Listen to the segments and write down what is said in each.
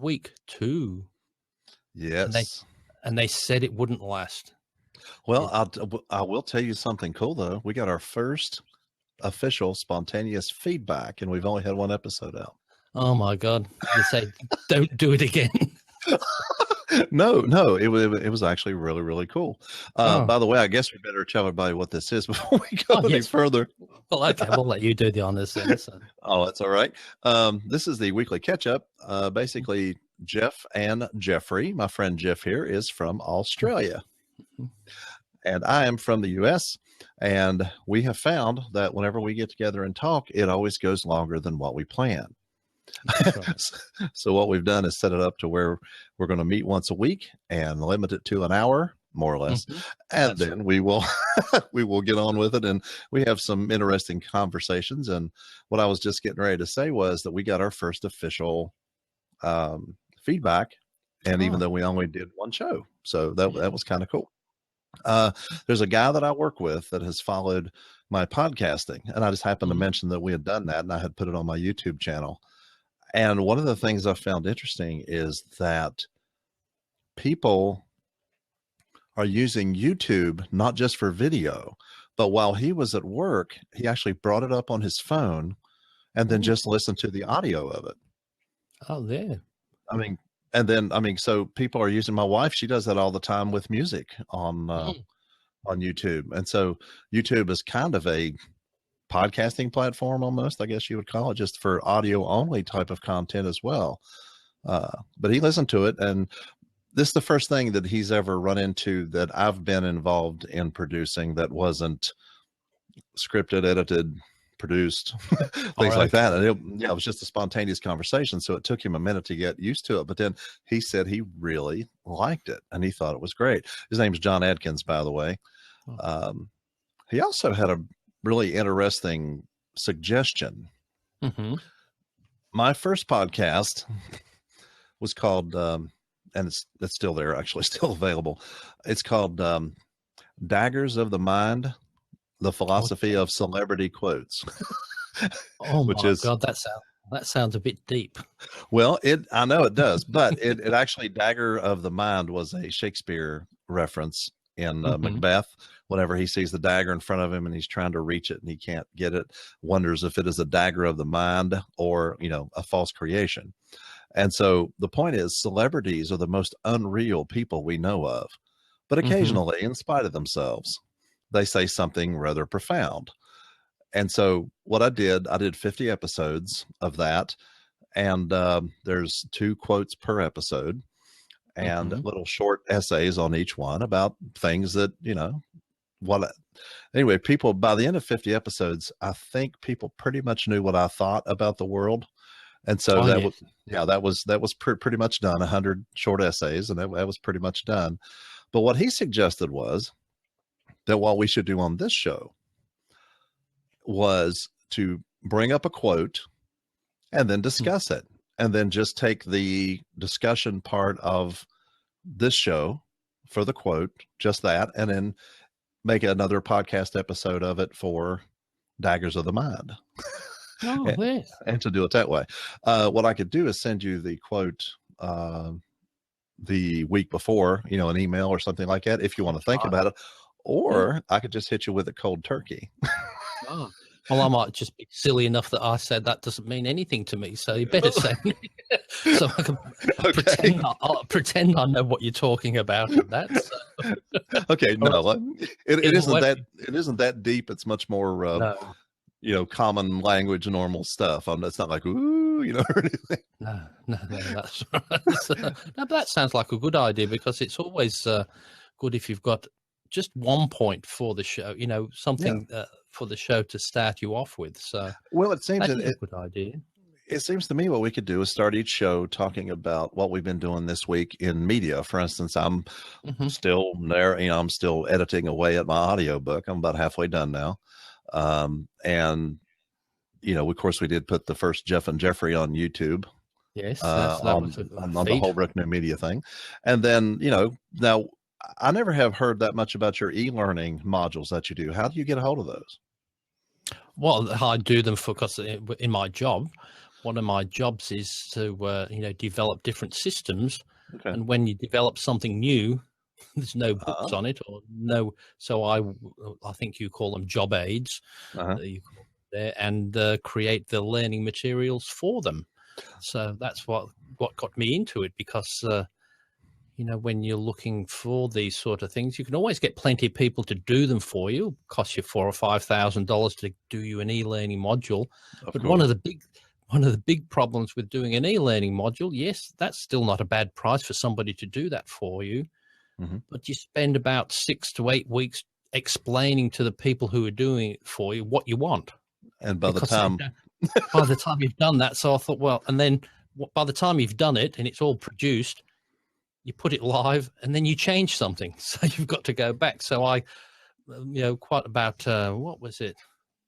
week 2. Yes. And they said it wouldn't last. Well, I will tell you something cool, though. We got our first official spontaneous feedback, and we've only had 1 episode out. Oh, my God. They say, don't do it again. No, it was actually really, really cool. By the way, I guess we better tell everybody what this is before we go any further. Well, okay, we'll let you do the honors then. So. Oh, that's all right. This is the weekly catch-up. Basically, Geoff and Jeffrey, my friend Geoff here, is from Australia. And I am from the U.S., and we have found that whenever we get together and talk, it always goes longer than what we plan. So what we've done is set it up to where we're going to meet once a week and limit it to an hour, more or less. And then we will get on with it. And we have some interesting conversations. And what I was just getting ready to say was that we got our first official feedback. And even though we only did 1 show, so that was kind of cool. There's a guy that I work with that has followed my podcasting. And I just happened to mention that we had done that, and I had put it on my YouTube channel. And one of the things I found interesting is that people are using YouTube not just for video, but while he was at work, he actually brought it up on his phone and then just listened to the audio of it. Oh, there. So people are using, my wife, she does that all the time with music on YouTube. And so YouTube is kind of a podcasting platform almost, I guess you would call it, just for audio only type of content as well. But he listened to it, and this is the first thing that he's ever run into that I've been involved in producing that wasn't scripted, edited, produced, things like that. And it was just a spontaneous conversation. So it took him a minute to get used to it. But then he said he really liked it and he thought it was great. His name's John Adkins, by the way. He also had a really interesting suggestion. My first podcast was called, and it's still there, actually, still available. It's called Daggers of the Mind, the Philosophy of Celebrity Quotes. Oh my God, that sounds a bit deep. Well, I know it does, but it actually, Dagger of the Mind was a Shakespeare reference in Macbeth. Whenever he sees the dagger in front of him and he's trying to reach it and he can't get it, wonders if it is a dagger of the mind or, a false creation. And so the point is, celebrities are the most unreal people we know of, but occasionally, in spite of themselves, they say something rather profound. And so what I did 50 episodes of that. And there's 2 quotes per episode and little short essays on each one about things that, anyway, people, by the end of 50 episodes, I think people pretty much knew what I thought about the world. And so that was pretty much done, 100 short essays, and that was pretty much done. But what he suggested was that what we should do on this show was to bring up a quote and then discuss it, and then just take the discussion part of this show for the quote, just that, and then make another podcast episode of it for Daggers of the Mind. And to do it that way. What I could do is send you the quote the week before, an email or something like that, if you want to think about it, or I could just hit you with a cold turkey. Well, I might just be silly enough that I said that doesn't mean anything to me, so you better say so I can pretend I know what you're talking about in that. So. Okay, no, it isn't that deep. It's much more common language, normal stuff. It's not like ooh, or anything. No, that's right. But that sounds like a good idea, because it's always good if you've got just one point for the show, something for the show to start you off with. So, well, it seems a good idea. It seems to me what we could do is start each show talking about what we've been doing this week in media. For instance, I'm still there, I'm still editing away at my audiobook. I'm about halfway done now. And, of course, we did put the first Geoff and Jeffrey on YouTube. Yes, on the Holbrook New Media thing. And then, now I never have heard that much about your e-learning modules that you do. How do you get a hold of those? Well, I do them because in my job, one of my jobs is to develop different systems. Okay. And when you develop something new, there's no books on it or no. So I think you call them job aids. You call them there, and create the learning materials for them. So that's what got me into it, because when you're looking for these sort of things, you can always get plenty of people to do them for you. It'll cost you $4,000 or $5,000 to do you an e-learning module. But one of the big problems with doing an e-learning module, yes, that's still not a bad price for somebody to do that for you. But you spend about 6 to 8 weeks explaining to the people who are doing it for you what you want. And by the time you've done that, so I thought, well, and then by the time you've done it and it's all produced, you put it live and then you change something. So you've got to go back. So I, quite about, what was it?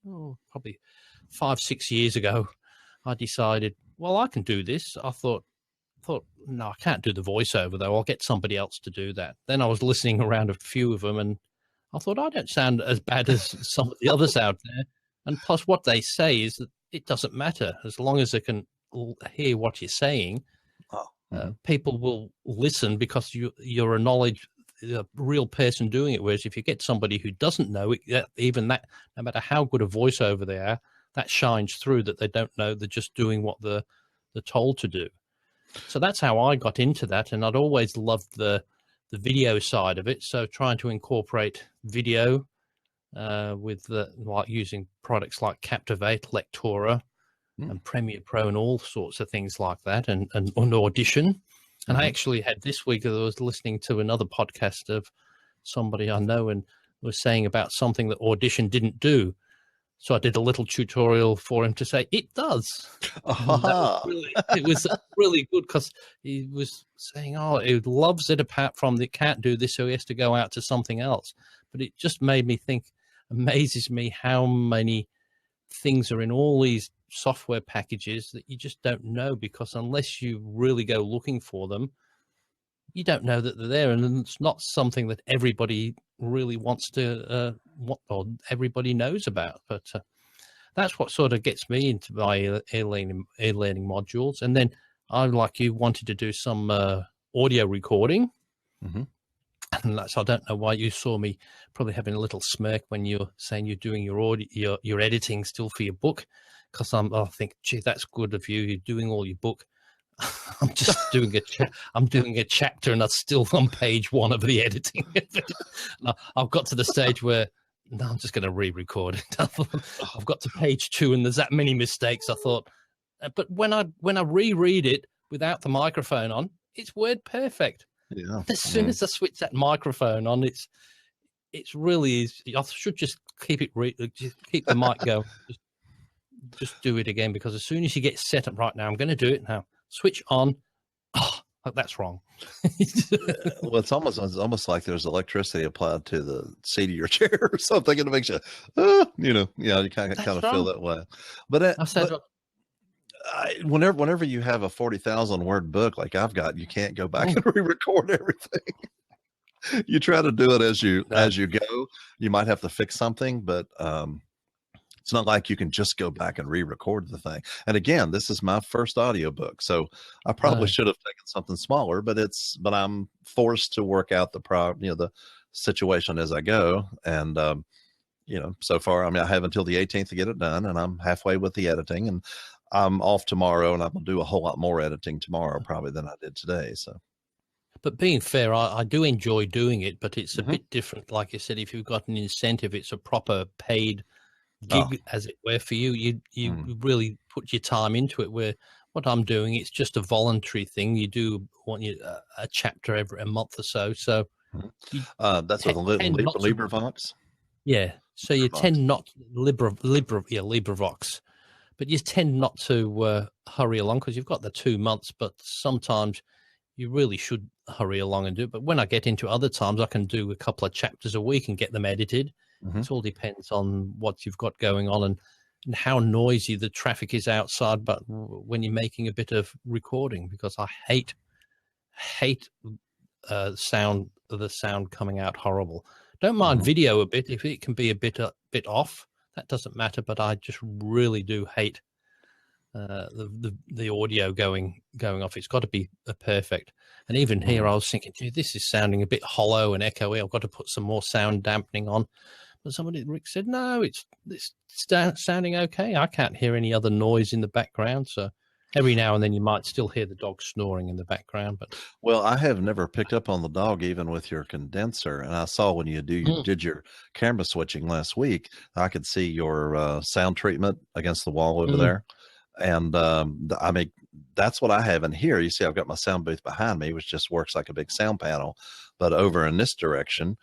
Oh, probably 5-6 years ago, I decided, well, I can do this. I thought, no, I can't do the voiceover though. I'll get somebody else to do that. Then I was listening around a few of them and I thought, I don't sound as bad as some of the others out there. And plus what they say is that it doesn't matter as long as they can hear what you're saying. People will listen because you're a real person doing it. Whereas if you get somebody who doesn't know it, even that, no matter how good a voiceover they are, that shines through that they don't know. They're just doing what they're told to do. So that's how I got into that. And I'd always loved the video side of it. So trying to incorporate video with like using products like Captivate, Lectora, and Premiere Pro and all sorts of things like that, and Audition. And I actually had this week, I was listening to another podcast of somebody I know and was saying about something that Audition didn't do. So I did a little tutorial for him to say, it does. It was really good because he was saying, he loves it apart from it can't do this, so he has to go out to something else. But it just made me think, amazes me how many things are in all these software packages that you just don't know, because unless you really go looking for them, you don't know that they're there. And it's not something that everybody really wants to or everybody knows about. But that's what sort of gets me into my e-learning modules. And then I, like you, wanted to do some audio recording. And that's, I don't know why you saw me probably having a little smirk when you're saying you're doing your editing still for your book, because I think, gee, that's good of you. You're doing all your book. I'm just doing I'm doing a chapter, and that's still on page 1 of the editing. I've got to the stage where no, I'm just going to re-record it. I've got to page 2, and there's that many mistakes. I thought, but when I reread it without the microphone on, it's word perfect. Yeah. As soon as I switch that microphone on, it's really. I should just keep keep the mic going. Just do it again, because as soon as you get set up, right now, I'm going to do it now. Switch on. Oh, that's wrong. Well, it's almost like there's electricity applied to the seat of your chair or something, and it makes you, you kind of feel that way. But whenever you have a 40,000 word book like I've got, you can't go back and re-record everything. You try to do it as you go. You might have to fix something, but it's not like you can just go back and re-record the thing. And again, this is my first audiobook, so I probably should have taken something smaller, but I'm forced to work out the situation as I go. And so far, I have until the 18th to get it done, and I'm halfway with the editing, and I'm off tomorrow, and I'm gonna do a whole lot more editing tomorrow probably than I did today. So. But being fair, I do enjoy doing it, but it's a bit different. Like you said, if you've got an incentive, it's a proper paid gig, as it were, for you. You really put your time into it, where what I'm doing, it's just a voluntary thing. You do want a chapter every a month or so. So that's with LibriVox. Yeah. So you tend not LibriVox, but you tend not to hurry along, because you've got the 2 months, but sometimes you really should hurry along and do it. But when I get into other times, I can do a couple of chapters a week and get them edited. It all depends on what you've got going on and how noisy the traffic is outside. But when you're making a bit of recording, because I hate the sound coming out horrible. Don't mind video a bit if it can be a bit off. That doesn't matter. But I just really do hate the audio going off. It's got to be perfect. And even here, I was thinking, gee, this is sounding a bit hollow and echoey. I've got to put some more sound dampening on. But Rick said, no, it's sounding okay. I can't hear any other noise in the background. So every now and then you might still hear the dog snoring in the background. But well, I have never picked up on the dog even with your condenser. And I saw when you did your camera switching last week, I could see your sound treatment against the wall over there. And I mean, that's what I have in here. You see, I've got my sound booth behind me, which just works like a big sound panel. But over in this direction,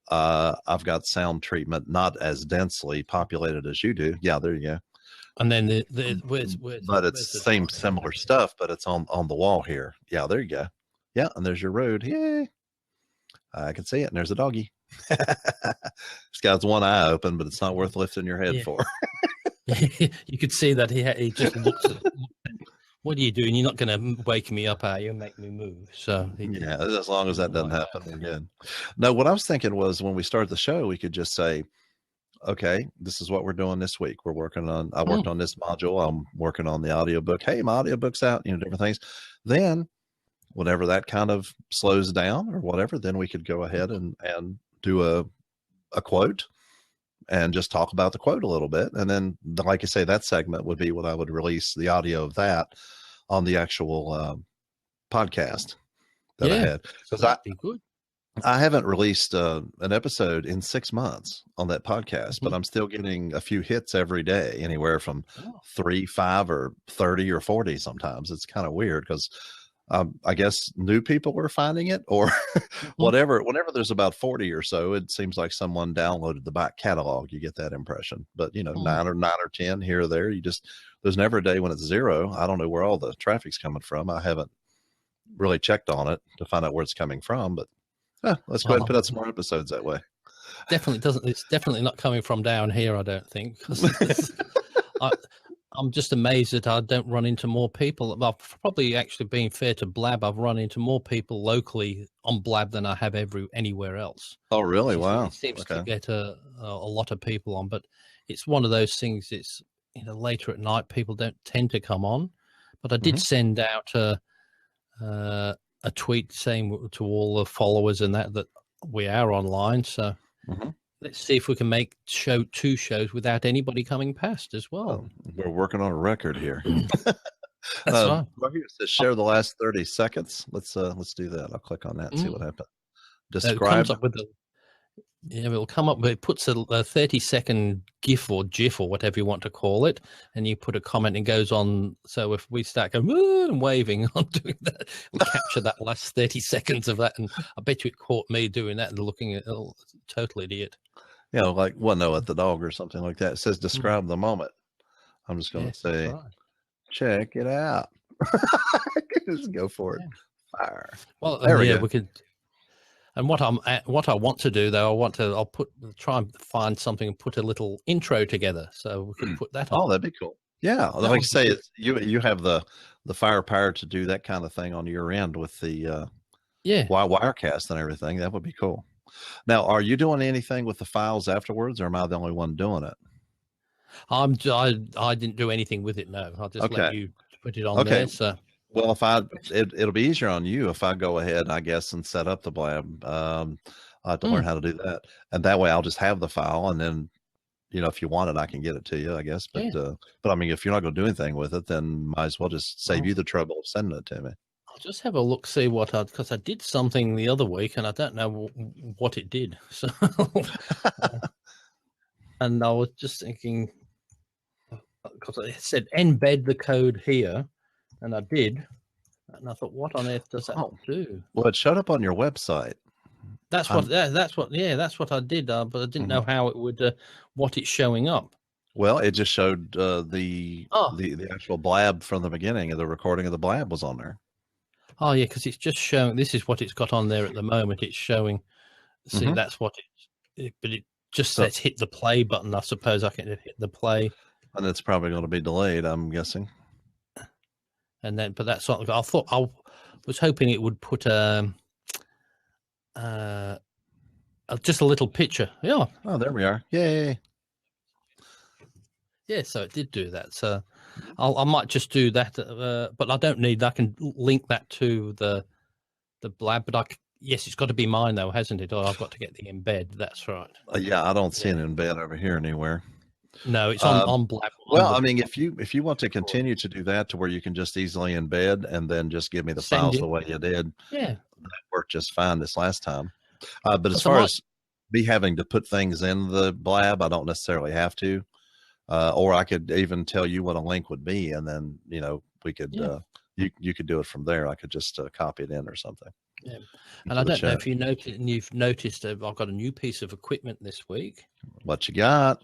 I've got sound treatment not as densely populated as you do. Yeah, there you go. And then but it's the same similar stuff, but it's on the wall here. Yeah, there you go. Yeah, and there's your road. Yay! I can see it, and there's a doggy. This guy's one eye open, but it's not worth lifting your head for. You could see that he just looks at what are you doing? You're not going to wake me up, are you, and make me move? So yeah, as long as that doesn't happen, we're good. No, what I was thinking was when we start the show, we could just say, okay, this is what we're doing this week. We're working on, I worked on this module. I'm working on the audiobook. Hey, my audiobook's out, different things. Then whenever that kind of slows down or whatever, then we could go ahead and do a quote and just talk about the quote a little bit. And then, like you say, that segment would be what I would release the audio of that on the actual podcast that I had. Because that'd be good. I haven't released an episode in 6 months on that podcast, but I'm still getting a few hits every day, anywhere from 3, 5, or 30 or 40 sometimes. It's kind of weird because I guess new people are finding it or whatever. Whenever there's about 40 or so, it seems like someone downloaded the back catalog. You get that impression. But, 9 or 10 here or there, there's never a day when it's 0. I don't know where all the traffic's coming from. I haven't really checked on it to find out where it's coming from, but let's go ahead and put out some more episodes that way. It's definitely not coming from down here, I don't think. I'm just amazed that I don't run into more people. Well, probably actually being fair to Blab, I've run into more people locally on Blab than I have anywhere else. Oh, really? Wow. It seems to get a lot of people on, but it's one of those things. It's later at night, people don't tend to come on. But I did send out a tweet saying to all the followers and that we are online. So let's see if we can make 2 shows without anybody coming past as well. We're working on a record here. That's right. Right here it says share the last 30 seconds. Let's do that. I'll click on that and see what happens. Describe. It'll come up with, it puts a 30-second GIF or GIF or whatever you want to call it, and you put a comment and goes on. So if we start going and waving on doing that, we'll capture that last 30 seconds of that. And I bet you it caught me doing that and looking at total idiot. Like at the dog or something like that. It says describe the moment. I'm just going to say, check it out. Just go for it. Fire. Well, there we go. We could. And what I want to do though, I'll try and find something and put a little intro together so we can put that on. Oh, that'd be cool. Yeah, like you say, you have the firepower to do that kind of thing on your end with the Wirecast and everything. That would be cool. Now, are you doing anything with the files afterwards, or am I the only one doing it? I didn't do anything with it. No, I'll just let you put it on there. So. Well, it'll be easier on you if I go ahead, I guess, and set up the Blab. I have to learn how to do that, and that way I'll just have the file, and then, if you want it, I can get it to you, I guess. But I mean, if you're not going to do anything with it, then might as well just save you the trouble of sending it to me. I'll just have a look, see because I did something the other week, and I don't know what it did. So, and I was just thinking, because it said embed the code here. And I did, and I thought, what on earth does that do? Well, it showed up on your website. That's what I did, but I didn't know how it would, what it's showing up. Well, it just showed the actual Blab from the beginning, and the recording of the Blab was on there. Oh yeah, because it's just showing. This is what it's got on there at the moment. It's showing. See, that's what but it just says hit the play button. I suppose I can hit the play, and it's probably going to be delayed, I'm guessing. And then, but that's what I thought. I was hoping it would put just a little picture. Yeah. Oh, there we are. Yay. Yeah. So it did do that. So I might just do that, but I don't need. I can link that to the blab. But yes, it's got to be mine though, hasn't it? Or I've got to get the embed. That's right. Yeah, I don't see an embed over here anywhere. No, it's on blab. Well, I mean, if you want to continue to do that to where you can just easily embed and then just give me the files the way you did, yeah, that worked just fine this last time. But as far as me having to put things in the blab, I don't necessarily have to. Or I could even tell you what a link would be, and then we could you could do it from there. I could just copy it in or something. Yeah, and I don't know if you've noticed I've got a new piece of equipment this week. What you got?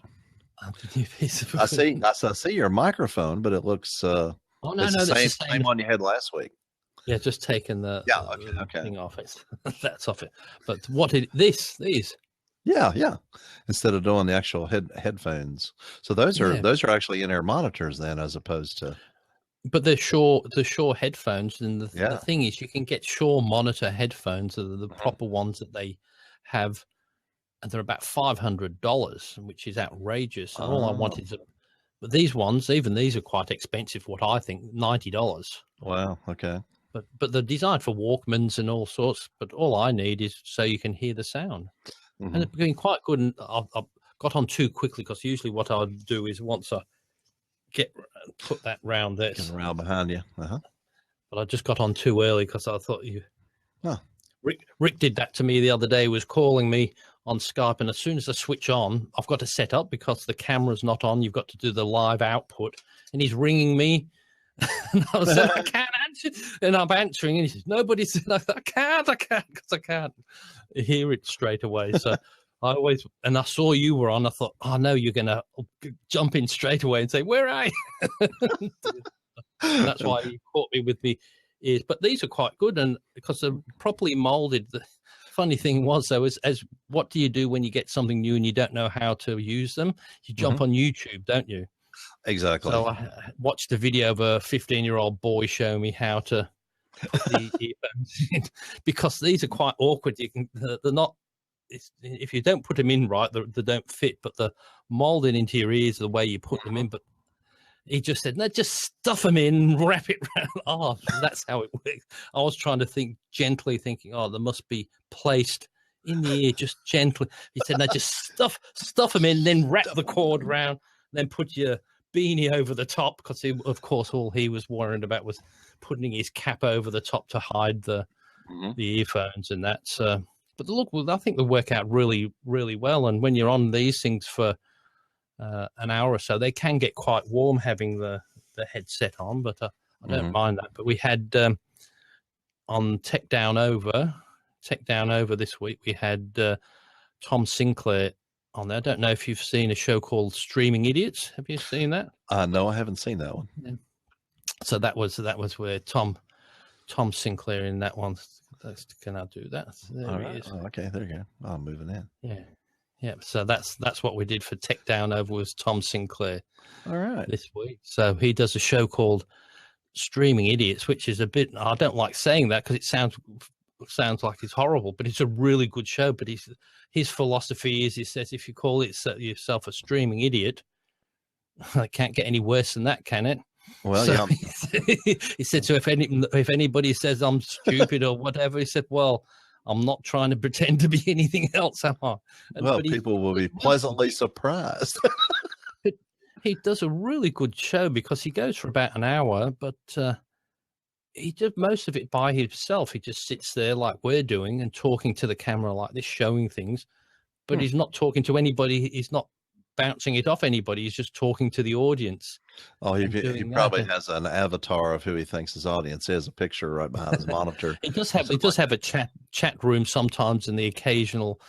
A new piece of equipment. I see your microphone, but it looks oh no, it's no, the same one you had last week. Yeah, just taking the okay. thing off it. That's off it. But these. Yeah. Instead of doing the actual headphones, so those are actually in-ear monitors then, as opposed to. But they're Shure headphones, and the thing is, you can get Shure monitor headphones, the proper ones that they have, and they're about $500, which is outrageous. And all I wanted to, but these ones, even these are quite expensive. What I think, $90. Wow. Okay. But they're designed for Walkmans and all sorts. But all I need is so you can hear the sound. And it's been quite good. And I've got on too quickly, because usually what I do is once I put that round there, around behind you. But I just got on too early because I thought Rick did that to me the other day. Was calling me on Skype, and as soon as I switch on, I've got to set up because the camera's not on. You've got to do the live output, and he's ringing me. And I was like, I can't answer. And I'm answering, and he says, nobody said, I can't, because I can't hear it straight away. So I saw you were on. I thought, oh no, you're going to jump in straight away and say, where are you? That's why he caught me with the ears. But these are quite good, and because they're properly molded. The funny thing was, though, as what do you do when you get something new and you don't know how to use them? You jump on YouTube, don't you? Exactly. So I watched a video of a 15-year-old boy showing me how to put the earphones in, because these are quite awkward. They're not. If you don't put them in right, they don't fit. But the molded into your ears, the way you put them in. But he just said, "No, just stuff them in, wrap it around." Oh, that's how it works. I was trying to think gently, thinking, "Oh, they must be placed in the ear, just gently." He said, "No, just stuff them in, then wrap the cord around, then put your beanie over the top," because of course all he was worried about was putting his cap over the top to hide the earphones, and that's. But look, I think they work out really, really well. And when you're on these things for an hour or so, they can get quite warm having the headset on. But I don't mind that. But we had on Tech Down Over this week, we had Tom Sinclair on there. I don't know if you've seen a show called Streaming Idiots. Have you seen that? No, I haven't seen that one. Yeah. So that was where Tom Sinclair in that one. Can I do that? There he is. Oh, okay, there you go. I'm moving in. Yeah. So that's what we did for Tech Down Over was Tom Sinclair. All right. This week. So he does a show called Streaming Idiots, which is a bit. I don't like saying that because it sounds like it's horrible, but it's a really good show. But his philosophy is, he says, if you call yourself a streaming idiot, it can't get any worse than that, can it? Well, so he said, so if anybody says I'm stupid or whatever, he said, well, I'm not trying to pretend to be anything else, am I? People will be pleasantly surprised. He does a really good show because he goes for about an hour, but he does most of it by himself. He just sits there like we're doing and talking to the camera like this, showing things, but he's not talking to anybody. He's not bouncing it off anybody. He's just talking to the audience. Oh, he probably has an avatar of who he thinks his audience is, a picture right behind his monitor. He does have a chat room sometimes, and the occasional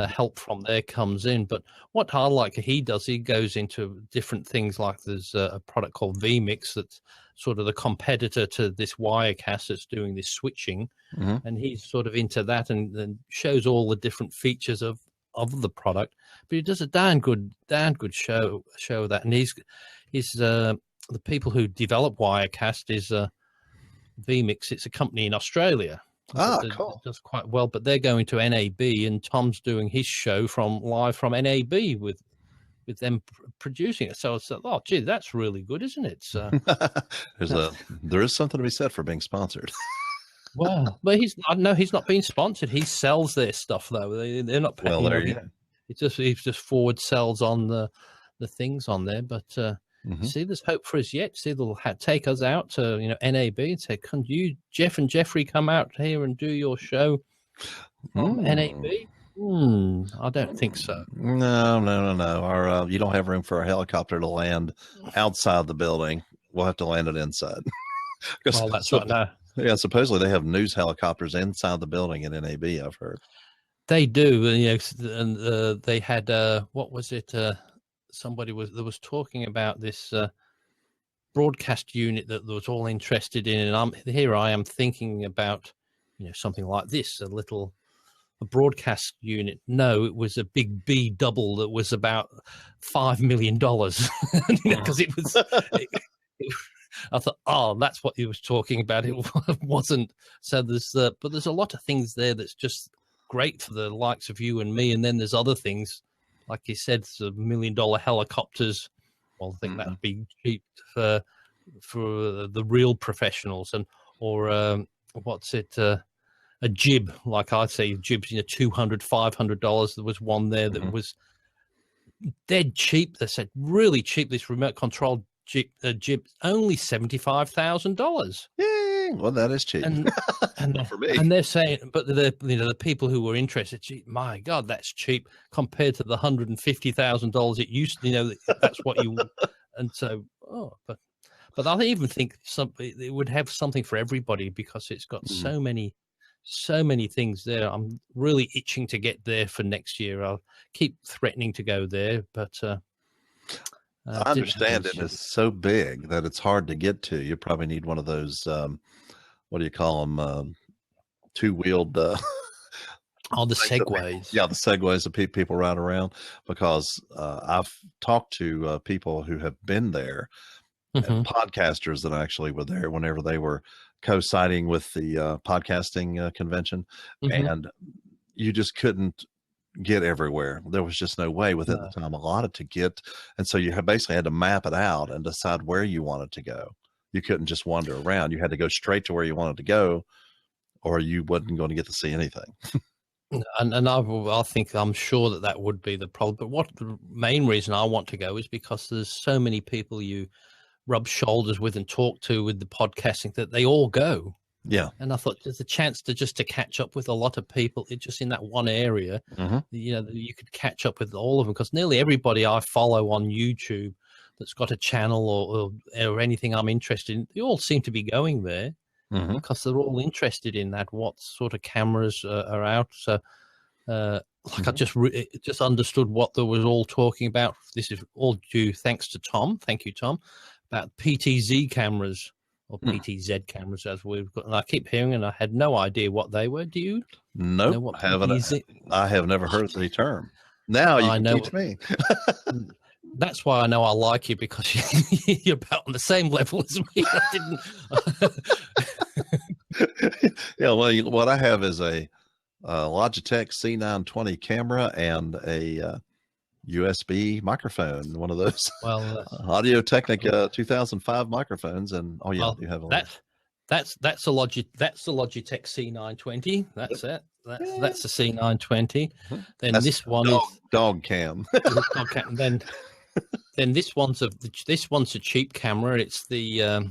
help from there comes in. But what I like he does, he goes into different things, like there's a product called vMix that's sort of the competitor to this Wirecast that's doing this switching, and he's sort of into that and shows all the different features of the product. But he does a darn good show that, and he's the people who develop Wirecast is vMix. It's a company in Australia. Cool. It does quite well, but they're going to NAB, and Tom's doing his show live from NAB with with them producing it. So I said, oh, gee, that's really good, isn't it? So, there is something to be said for being sponsored. well, but he's not being sponsored. He sells their stuff though. They're not paying. Well, there you go. He just forward sells on the things on there. But see, there's hope for us yet. See, they'll take us out to NAB and say, "Can you, Geoff and Jeffrey, come out here and do your show on NAB?" I don't think so. No. You don't have room for a helicopter to land outside the building. We'll have to land it inside. Well, that's right. No. Yeah, supposedly they have news helicopters inside the building at NAB, I've heard. They do, and they had what was it? Somebody was talking about this broadcast unit that was all interested in, and here I am thinking about something like this, a broadcast unit. No, it was a big B double that was about $5 million because it was. I thought, oh, that's what he was talking about. It wasn't. So but there's a lot of things there that's just great for the likes of you and me. And then there's other things, like you said, the $1 million helicopters. Well, I think that'd be cheap for the real professionals, or what's it? A jib, like I'd say, jibs, $200, $500. There was one there that was dead cheap. They said really cheap. This remote controlled jib, only $75,000. Yay! Well, that is cheap. And for me. And they're saying, but the people who were interested, my God, that's cheap compared to the $150,000 it used to. That's what you. And so, but I even think it would have something for everybody because it's got so many things there. I'm really itching to get there for next year. I'll keep threatening to go there, but. I understand it is so big that it's hard to get to. You probably need one of those, what do you call them, two-wheeled... the Segways. The Segways that people ride around, because I've talked to people who have been there, and podcasters that actually were there whenever they were co-siding with the podcasting convention, and you just couldn't get everywhere. There was just no way within the time allotted to get, and so you basically had to map it out and decide where you wanted to go. You couldn't just wander around. You had to go straight to where you wanted to go, or you wasn't going to get to see anything. And I'm sure that would be the problem. But what the main reason I want to go is because there's so many people you rub shoulders with and talk to with the podcasting that they all go. Yeah. And I thought there's a chance to catch up with a lot of people just in that one area. You could catch up with all of them, because nearly everybody I follow on YouTube that's got a channel or anything I'm interested in, they all seem to be going there because they're all interested in that, what sort of cameras are out. So I just understood what they was all talking about. This is all due thanks to Tom. Thank you, Tom, about PTZ cameras. Or PTZ cameras, as we've got, and I keep hearing, and I had no idea what they were. Do you? Nope, I have never heard the term. Now you can teach me. That's why I know I like you, because you're about on the same level as me. I didn't. Yeah, well, what I have is a Logitech C920 camera and a USB microphone, one of those Audio Technica 2005 microphones, and you have that's a Logitech C920. That's it. That's the C920. Then that's this one is dog cam. Dog cam. Then this one's a cheap camera. It's the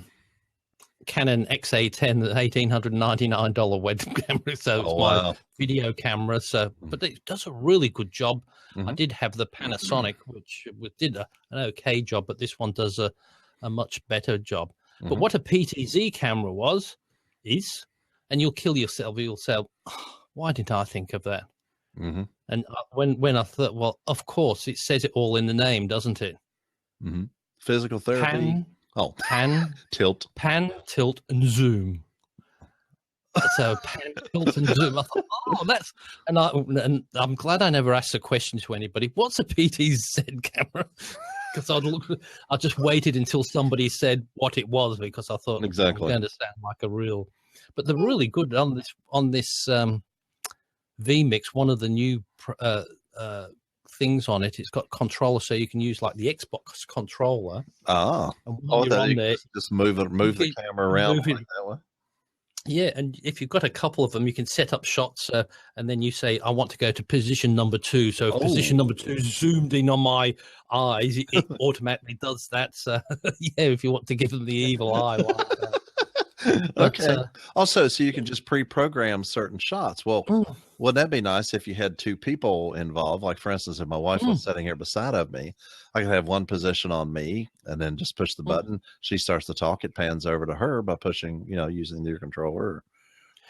Canon XA10, the $1,899 web camera. So it's my video camera. So, but it does a really good job. I did have the Panasonic, which did an okay job, but this one does a much better job. But what a PTZ camera is, and you'll kill yourself. You'll say, oh, why didn't I think of that? And when I thought, well, of course, it says it all in the name, doesn't it? Physical therapy. Pan, tilt, and zoom. So pan, tilt, and zoom. I thought, and I'm glad I never asked a question to anybody. What's a PTZ camera? Because I just waited until somebody said what it was, because I thought exactly I'm going to sound like a real. But they're really good on this vMix. One of the new things on it. It's got controller, so you can use like the Xbox controller. Ah, And while you're on there, just move the camera around like that way. Yeah, and if you've got a couple of them, you can set up shots, and then you say, "I want to go to position number 2." So if position number 2 is zoomed in on my eyes, it automatically does that. So yeah, if you want to give them the evil eye. Like that. Okay. Also, so you can just pre-program certain shots. Well, wouldn't that be nice if you had 2 people involved? Like, for instance, if my wife was sitting here beside of me, I could have one position on me and then just push the button. She starts to talk. It pans over to her by pushing, using your controller or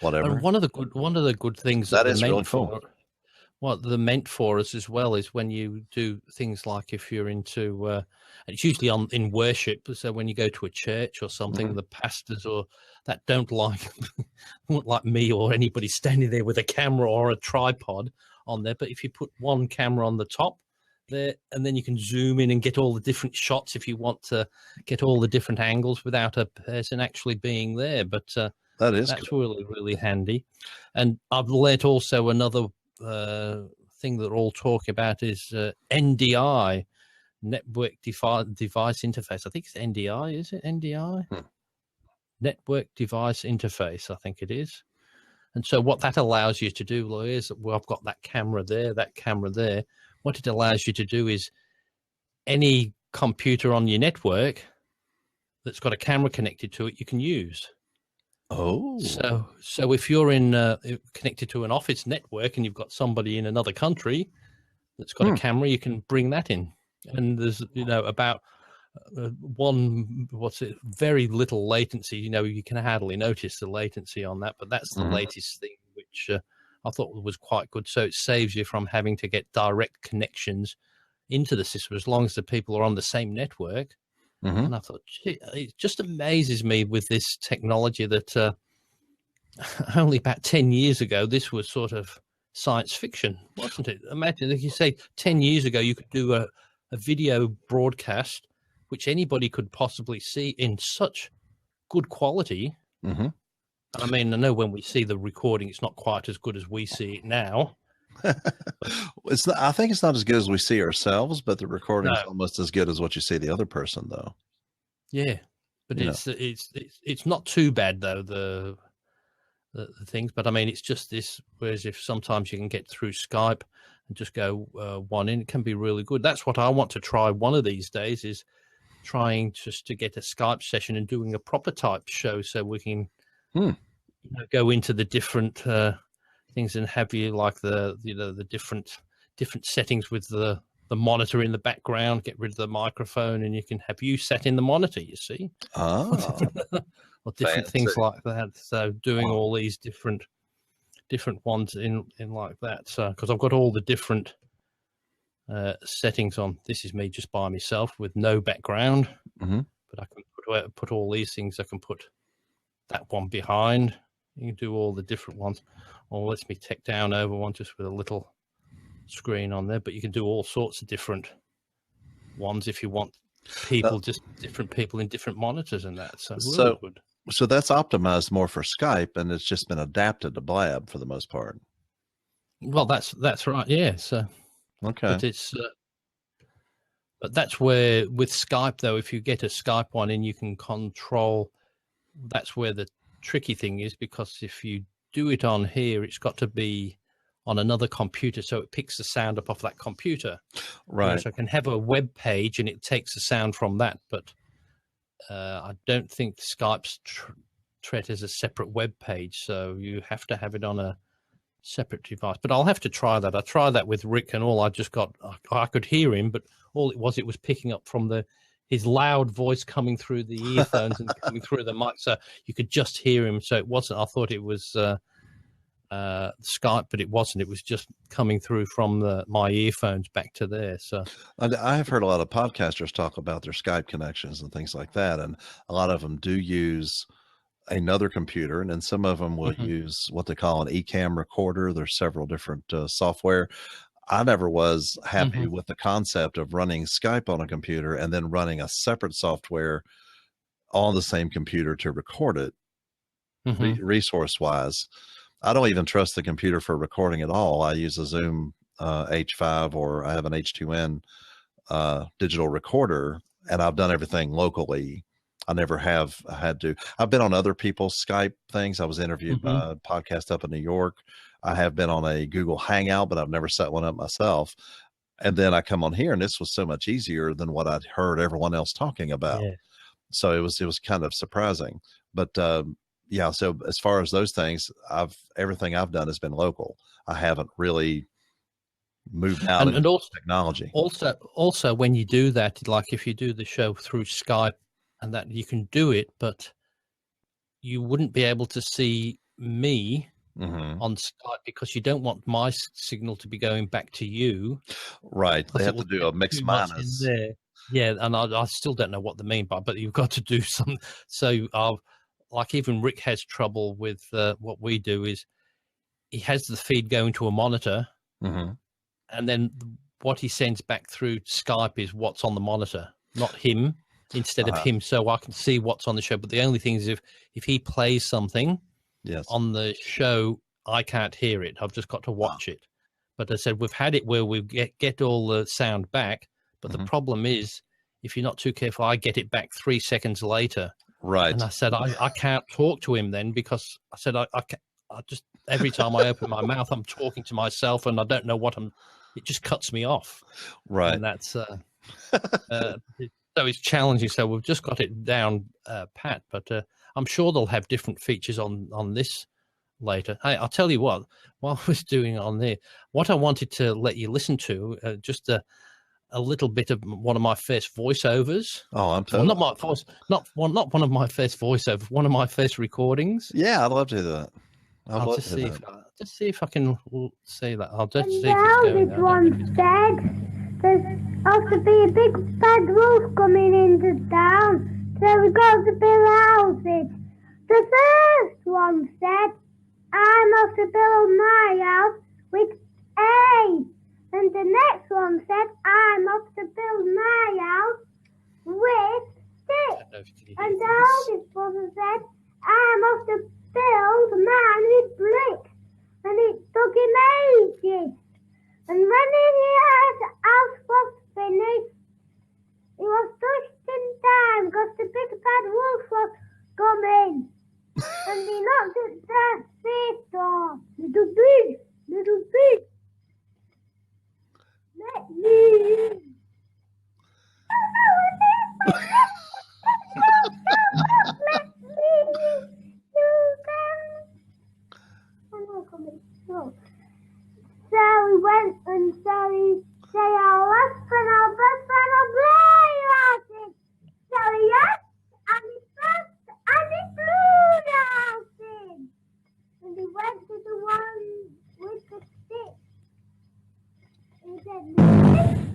whatever. And one of the good things that is really cool. What they're meant for us as well is when you do things like if you're into, it's usually in worship. So when you go to a church or something, the pastors or that don't like me or anybody standing there with a camera or a tripod on there. But if you put one camera on the top there, and then you can zoom in and get all the different shots if you want to get all the different angles without a person actually being there. But that's cool. Really, really handy. And I've learnt also another thing that we're all talking about is NDI, network device interface. I think it's NDI. Is it NDI? Network device interface, I think it is. And so what that allows you to do, is I've got that camera there, that camera there. What it allows you to do is any computer on your network that's got a camera connected to it, you can use. Oh, so if you're connected to an office network and you've got somebody in another country that's got a camera, you can bring that in. And there's about very little latency. You can hardly notice the latency on that, but that's the latest thing, which I thought was quite good. So it saves you from having to get direct connections into the system as long as the people are on the same network. And I thought, gee, it just amazes me with this technology that only about 10 years ago, this was sort of science fiction, wasn't it? Imagine if you say 10 years ago, you could do a video broadcast, which anybody could possibly see in such good quality. I mean, I know when we see the recording, it's not quite as good as we see it now. I think it's not as good as we see ourselves, but the recording is almost as good as what you see the other person, though. Yeah, but it's not too bad though, the things. But I mean, it's just this. Whereas if sometimes you can get through Skype and just go one in, it can be really good. That's what I want to try one of these days, is trying just to get a Skype session and doing a proper type show, so we can go into the different things and have you like the different settings with the monitor in the background, get rid of the microphone, and you can have you set in the monitor, you see. Or different things like that. So doing all these different ones in like that. So because I've got all the different settings on. This is me just by myself with no background, but I can put all these things. I can put that one behind. You can do all the different ones. Or lets me take down over one just with a little screen on there. But you can do all sorts of different ones if you want people, just different people in different monitors and that. So really good. So that's optimized more for Skype, and it's just been adapted to Blab for the most part. Well, that's right. Yeah. So okay, but that's where with Skype though, if you get a Skype one in, you can control. That's where the tricky thing is, because if you do it on here, it's got to be on another computer, so it picks the sound up off that computer. Right. So I can have a web page and it takes the sound from that, but I don't think Skype's treat as a separate web page, so you have to have it on a separate device. But I'll have to try that. I tried that with Rick, and all I just got, I could hear him, but all it was picking up from his loud voice coming through the earphones and coming through the mic, so you could just hear him. So it wasn't, I thought it was Skype, but it wasn't. It was just coming through from my earphones back to there. So I have heard a lot of podcasters talk about their Skype connections and things like that, and a lot of them do use another computer, and then some of them will use what they call an eCam recorder. There's several different software. I never was happy with the concept of running Skype on a computer and then running a separate software on the same computer to record it. Resource wise, I don't even trust the computer for recording at all. I use a Zoom H5 or I have an H2N digital recorder, and I've done everything locally. I never have had to. I've been on other people's Skype things. I was interviewed by a podcast up in New York. I have been on a Google Hangout, but I've never set one up myself. And then I come on here, and this was so much easier than what I'd heard everyone else talking about. Yeah. So it was kind of surprising. But yeah, so as far as those things, everything I've done has been local. I haven't really moved out into also, technology. Also, when you do that, like if you do the show through Skype, and that you can do it, but you wouldn't be able to see me on Skype because you don't want my signal to be going back to you. Right. They have to do a mix minus. There. Yeah, and I still don't know what they mean by, but you've got to do some. So, like even Rick has trouble with what we do is he has the feed going to a monitor, and then what he sends back through Skype is what's on the monitor, not him. Instead of him, so I can see what's on the show. But the only thing is if he plays something on the show, I can't hear it. I've just got to watch it. But I said, we've had it where we get all the sound back. But the problem is, if you're not too careful, I get it back 3 seconds later. Right. And I said, I can't talk to him then because I said, I just, every time I open my mouth, I'm talking to myself and I don't know it just cuts me off. Right. And that's, so it's challenging. So we've just got it down pat, but I'm sure they'll have different features on this later. Hey, I'll tell you what, while I was doing it on there, what I wanted to let you listen to, just a little bit of one of my first voiceovers. Oh, I'm totally... Well, not my voice, not one of my first voiceovers, one of my first recordings. Yeah, I'd love to do that. I'll just see if I can say that. I'll just see if it's going. There's ought to be a big bad wolf coming into town, so we got to build houses. The first one said, I must build my house with A. And the next one said, I must build my house with 6. And the oldest brother said, I must build mine with bricks. And it took him ages. And when his house was finished, it was just in time because the big bad wolf was coming. And he knocked at the safe door. Little pig, let me in. Let me in. You can. I'm not coming. No. So we went and so he said, I'll left and I'll best and I'll blow you out in. So he asked and he pressed and he blew the house in. And he went to the one with the stick. He said,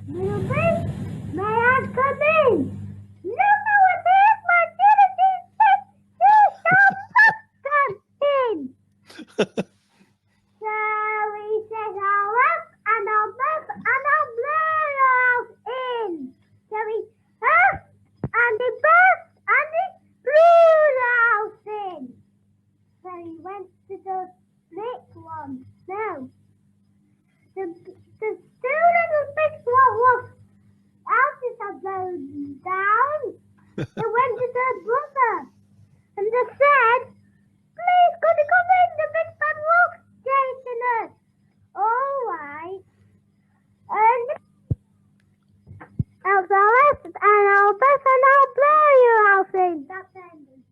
little bit, may I come in? No, it is my duty. You shall not come in. So he says, I'll up and I'll bust and I'll blow your house in. So he up and he burst and he blew the house in. So he went to the split one. No. The two little big was houses are blown down. They went to their brother and they said, please, could you come in? The big bad wolf chasing us. All right. And I'll go left and I'll bust and I'll blow your house in. That's ending.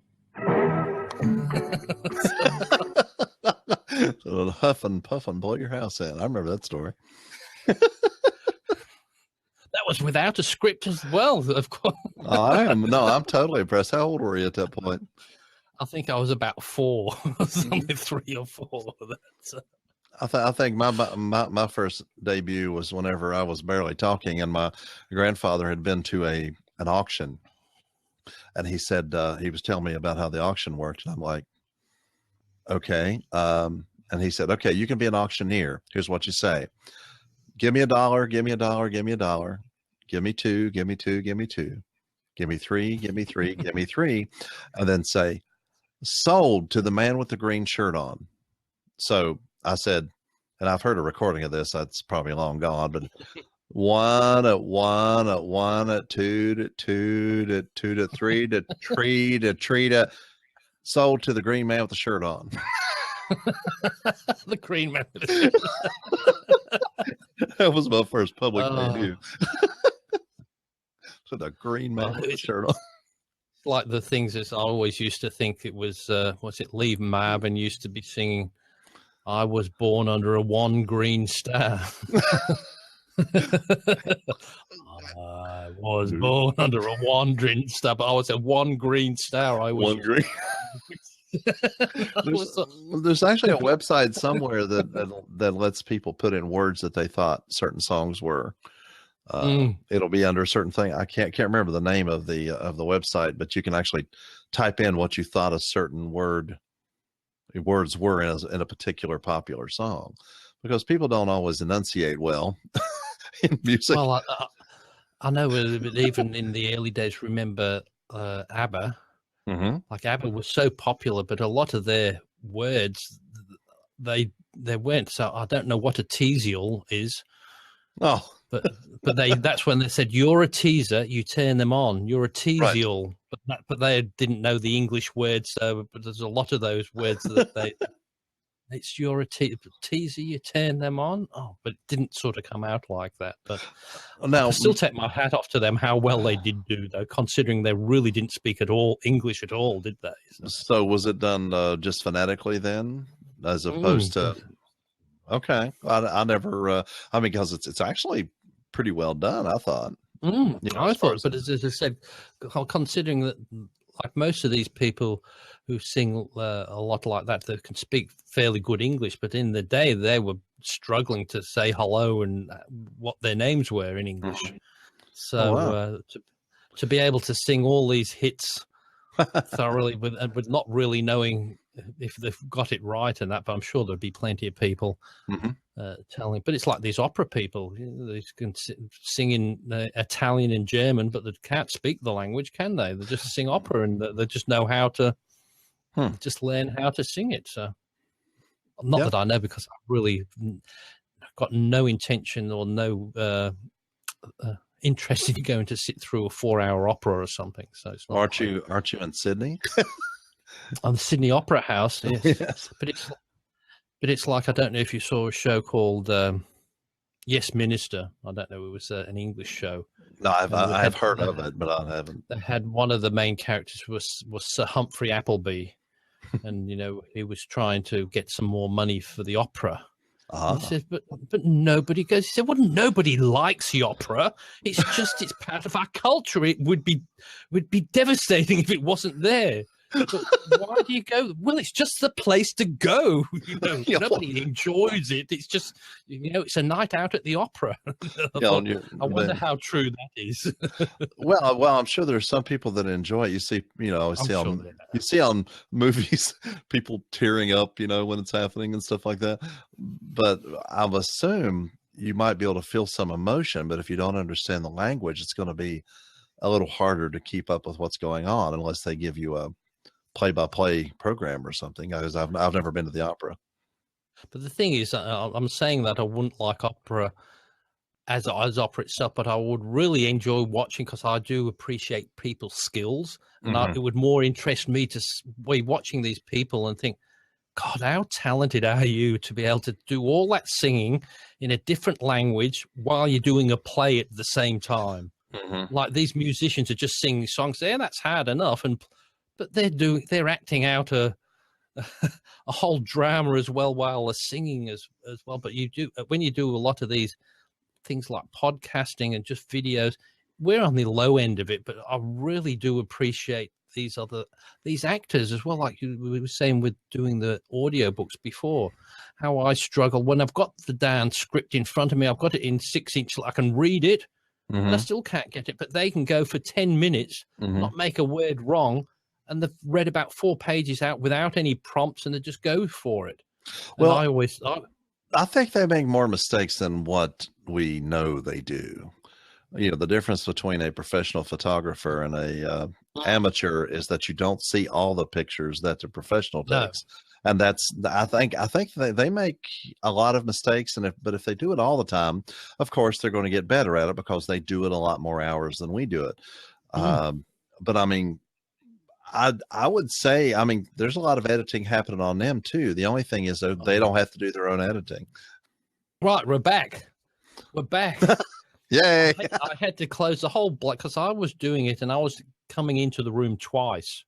So huff and puff and blow your house in. I remember that story. That was without a script as well, of course. I'm totally impressed. How old were you at that point? I think I was about 4, something 3 or 4. I think my first debut was whenever I was barely talking, and my grandfather had been to an auction, and he said he was telling me about how the auction worked, and I'm like, okay. And he said, okay, you can be an auctioneer. Here's what you say: give me $1, give me $1, give me $1, give me 2, give me 2, give me 2, give me 3, give me 3, give me 3, and then say, sold to the man with the green shirt on. So I said, and I've heard a recording of this. That's probably long gone, but 1 at 1 at 1 at 2 to 2 to 2 to 3 to tree to sold to the green man with the shirt on. The green man with the shirt. That was my first public debut. So the green man with the shirt on. Like the things that I always used to think it was, what's it, Lee Marvin used to be singing, I was born under a one green star. I was born under a one green star, but I was a one green star. I was one green. There's actually a website somewhere that lets people put in words that they thought certain songs were. It'll be under a certain thing. I can't remember the name of the website, but you can actually type in what you thought a certain words were in a particular popular song, because people don't always enunciate well in music. Well, I know, but even in the early days, remember ABBA. Mm-hmm. Like ABBA was so popular, but a lot of their words they weren't. So I don't know what a teasial is. Oh. But that's when they said, you're a teaser, you turn them on. You're a teasial, right. But they didn't know the English words. So, but there's a lot of those words that it's you're a teaser, you turn them on. Oh, but it didn't sort of come out like that. But now I still take my hat off to them how well they did do, though, considering they really didn't speak at all English at all, did they? So was it done just phonetically then, as opposed to? Okay, I never. I mean, because it's actually pretty well done, I thought. I thought, but as I said, considering that, like most of these people who sing a lot like that, they can speak fairly good English, but in the day they were struggling to say hello and what their names were in English. So to be able to sing all these hits thoroughly with not really knowing if they've got it right and that, but I'm sure there'd be plenty of people telling. But it's like these opera people, they can sing in Italian and German, but they can't speak the language, can they? They just sing opera and they just know how to just learn how to sing it. So not that I know, because I've really got no intention or no interest in going to sit through a 4-hour opera or something. So it's not aren't you in Sydney? On the Sydney Opera House, yes. Yes. But it's like, I don't know if you saw a show called Yes Minister. I don't know, it was an English show. No, I've heard of it, but I haven't. They had one of the main characters was Sir Humphrey Appleby, and he was trying to get some more money for the opera. He says, but nobody goes. He said, well, nobody likes the opera. It's part of our culture. It would be devastating if it wasn't there. But why do you go? Well, it's just the place to go. Nobody enjoys it. It's just, it's a night out at the opera. I wonder how true that is. well, I'm sure there's some people that enjoy it. You see, you see on movies people tearing up, when it's happening and stuff like that. But I assume you might be able to feel some emotion, but if you don't understand the language, it's going to be a little harder to keep up with what's going on unless they give you a play-by-play program or something, because I've never been to the opera. But the thing is, I'm saying that I wouldn't like opera as opera itself, but I would really enjoy watching, because I do appreciate people's skills, and it would more interest me to be watching these people and think, God, how talented are you to be able to do all that singing in a different language while you're doing a play at the same time? Like these musicians are just singing songs there, that's hard enough, but they're acting out a whole drama as well while they're singing as well. But when you do a lot of these things like podcasting and just videos, we're on the low end of it, but I really do appreciate these actors as well. Like we were saying with doing the audiobooks before, how I struggle when I've got the damn script in front of me. I've got it in 6-inch, I can read it, and I still can't get it. But they can go for 10 minutes, not make a word wrong, and they've read about 4 pages out without any prompts, and they just go for it. Well, and I think they make more mistakes than what we know they do. the difference between a professional photographer and a amateur is that you don't see all the pictures that the professional No. takes. And that's, I think they make a lot of mistakes. But if they do it all the time, of course, they're going to get better at it because they do it a lot more hours than we do it. But I mean, I would say, I mean, there's a lot of editing happening on them too. The only thing is that they don't have to do their own editing. Right. We're back. Yay. I had to close the whole block because I was doing it and I was coming into the room twice.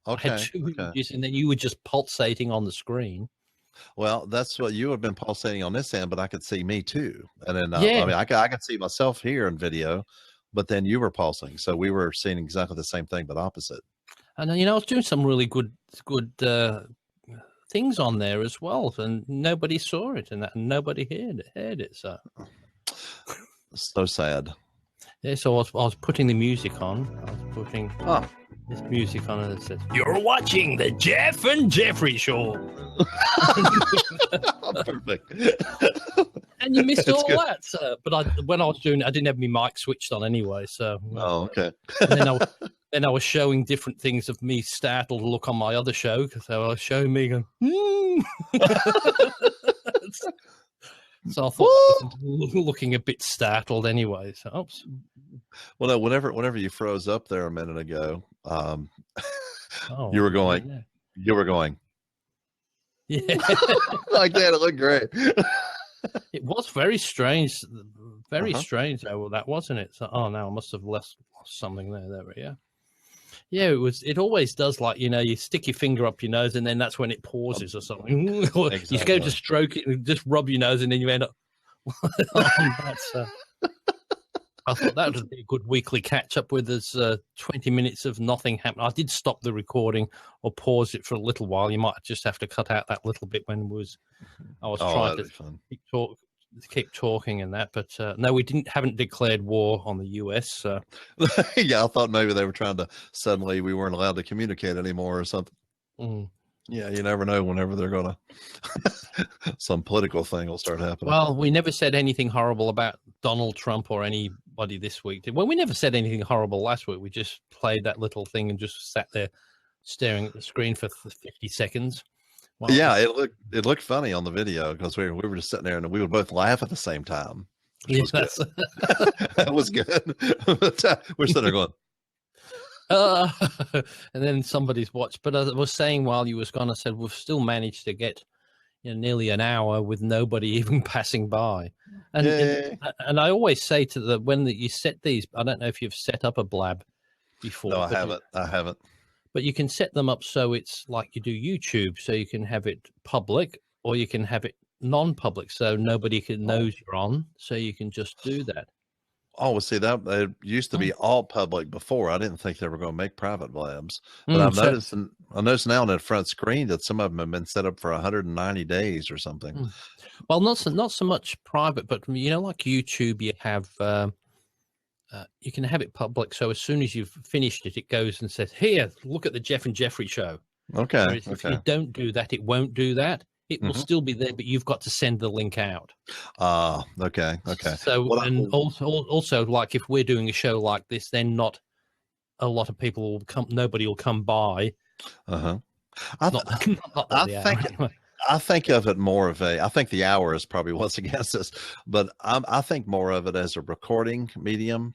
Okay. I had two images and then you were just pulsating on the screen. Well, that's what you have been pulsating on this end, but I could see me too. And then, Yeah. I mean, I could see myself here in video, but then you were pulsing. So we were seeing exactly the same thing, but opposite. And I was doing some really good things on there as well, and nobody saw it, and nobody heard it. So sad. Yeah, so I was putting the music on. I was putting this music on, and it says, "You're watching the Geoff and Jeffrey Show." Perfect. And you missed all that. So, but when I was doing it, I didn't have my mic switched on anyway. So, okay. And then I was showing different things of me startled look on my other show because I was showing me going, So I thought I was looking a bit startled anyway. So, oops. Well, no, whenever you froze up there a minute ago, you were going, yeah, like that. It looked great. It was very strange, strange. Though, that wasn't it. So, no, I must have lost something there. There we go. Yeah, it was. It always does. Like you stick your finger up your nose, and then that's when it pauses or something. Exactly. You go to stroke it and just rub your nose, and then you end up. I thought that would be a good weekly catch up with us. 20 minutes of nothing happened. I did stop the recording or pause it for a little while. You might just have to cut out that little bit when I was trying to keep talking and that. But no, we haven't declared war on the US. So. Yeah, I thought maybe they were trying to suddenly we weren't allowed to communicate anymore or something. Yeah, you never know whenever they're gonna some political thing will start happening. Well, we never said anything horrible about Donald Trump or anybody this week. Well, we never said anything horrible last week. We just played that little thing and just sat there staring at the screen for 50 seconds. Well, yeah, it looked funny on the video because we were just sitting there and we would both laugh at the same time. That was good. We're sitting there going. And then somebody's watched. But I was saying while you was gone, I said we've still managed to get nearly an hour with nobody even passing by. And I always say to when you set these, I don't know if you've set up a blab before. No, I haven't. But you can set them up so it's like you do YouTube, so you can have it public or you can have it non-public, so nobody knows you're on. So you can just do that. Oh, well, see, that it used to be all public before. I didn't think they were going to make private labs, but I noticed now on the front screen that some of them have been set up for 190 days or something. Well, not so much private, but like YouTube, you have you can have it public. So as soon as you've finished it, it goes and says, "Here, look at the Geoff and Jeffrey show." Okay. If you don't do that, it won't do that. It will still be there, but you've got to send the link out. Okay. So, also, like if we're doing a show like this, then not a lot of people will come. Nobody will come by. I think of it more of I think the hour is probably what's against us, but I think more of it as a recording medium.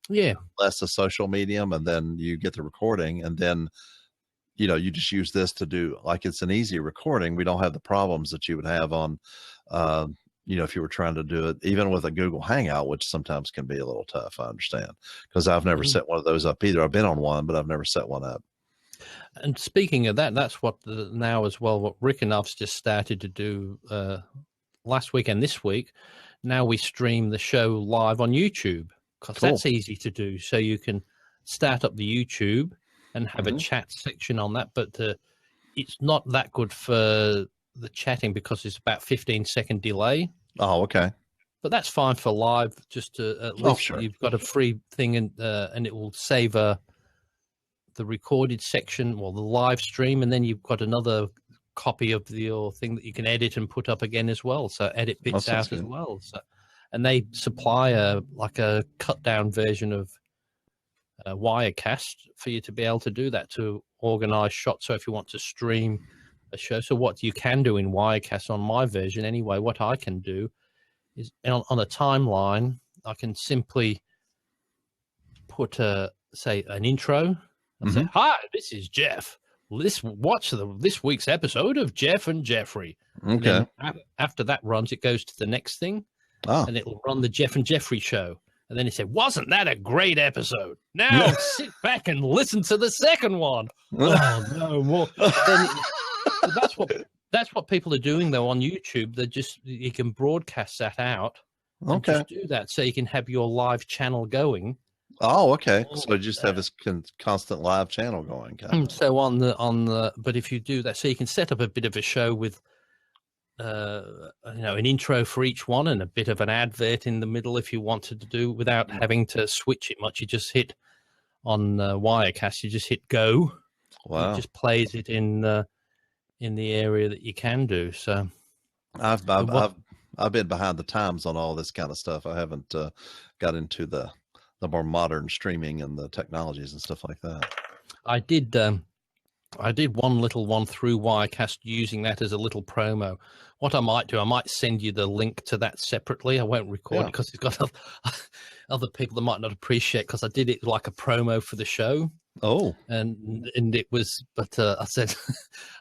Yeah. Less a social medium, and then you get the recording, and then. You just use this to do like it's an easy recording. We don't have the problems that you would have on, if you were trying to do it even with a Google Hangout, which sometimes can be a little tough. I understand because I've never set one of those up either. I've been on one, but I've never set one up. And speaking of that, that's what now as well, what Rick and I've just started to do last week and this week. Now we stream the show live on YouTube because that's easy to do. So you can start up the YouTube and have a chat section on that, but it's not that good for the chatting because it's about 15-second delay. Oh, okay. But that's fine for live. Just to at least you've got a free thing, and it will save the recorded section or the live stream, and then you've got another copy of your thing that you can edit and put up again as well. So edit bits out as well. So, and they supply a cut down version of Wirecast for you to be able to do that, to organize shots. So if you want to stream a show, so what you can do in Wirecast on my version anyway, what I can do is on a timeline, I can simply put say an intro and say, "Hi, this is Geoff. Watch this week's episode of Geoff and Jeffrey." Okay. And after that runs, it goes to the next thing, and it'll run the Geoff and Jeffrey show. And then he said, "Wasn't that a great episode? Now sit back and listen to the second one." Oh no, more. So that's what people are doing though on YouTube. You can broadcast that out. Okay. Just do that so you can have your live channel going. Oh, okay. So you just have this constant live channel going. Kind of. So but if you do that, so you can set up a bit of a show with, an intro for each one and a bit of an advert in the middle if you wanted to do without having to switch it much. You just hit on Wirecast. You just hit go. Wow. It just plays it in the area that you can do. So I've been behind the times on all this kind of stuff. I haven't got into the more modern streaming and the technologies and stuff like that. I did one little one through Wirecast using that as a little promo. What I might do, I might send you the link to that separately. I won't record it because it's got other people that might not appreciate, because I did it like a promo for the show. Oh, and it was, but I said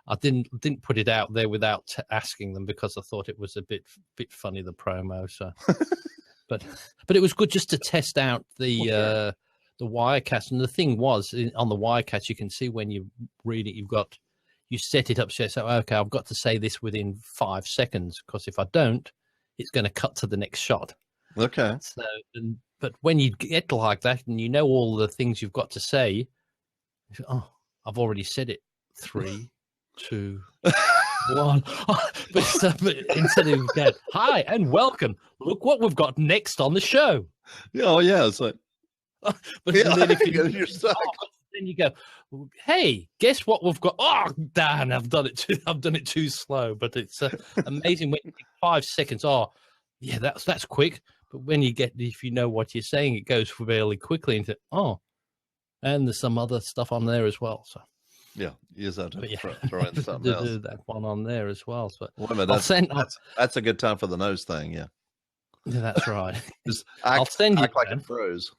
I didn't put it out there without asking them, because I thought it was a bit funny, the promo. So, but it was good just to test out the Wirecast. And the thing was, on the Wirecast, you can see when you read it, you set it up so okay, I've got to say this within 5 seconds, because if I don't, it's going to cut to the next shot. Okay. So, but when you get like that and you know all the things you've got to say, oh, I've already said it. 3, 2, 1. But instead of going, "Hi and welcome. Look what we've got next on the show." Oh yeah, it's like. But then if you're stuck. Then you go, "Hey, guess what we've got?" Oh, damn! I've done it too slow. But it's amazing when you take 5 seconds. Oh, yeah, that's quick. But when if you know what you're saying, it goes fairly quickly into and there's some other stuff on there as well. So yeah, you just have to throw in something else. Do that one on there as well. So wait a minute, that's a good time for the nose thing. Yeah, that's right. I'll send you like it froze.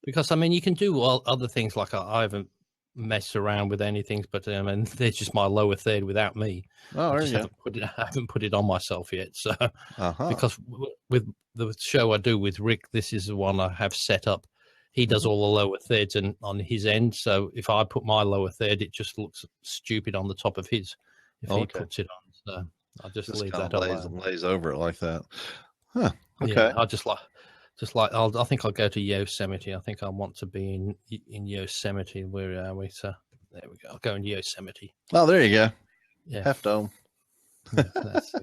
Because I mean, you can do other things. Like I haven't messed around with anything, but there's just my lower third without me. Oh, I haven't put it on myself yet. So because with the show I do with Rick, this is the one I have set up. He does all the lower thirds and on his end. So if I put my lower third, it just looks stupid on the top of his if he puts it on. So I'll just leave that alone. Lays over it like that. Huh. Okay. Yeah, I think I'll go to Yosemite. I think I want to be in Yosemite. Where are we? So there we go. I'll go in Yosemite. Oh, there you go. Yeah. Half Dome. That's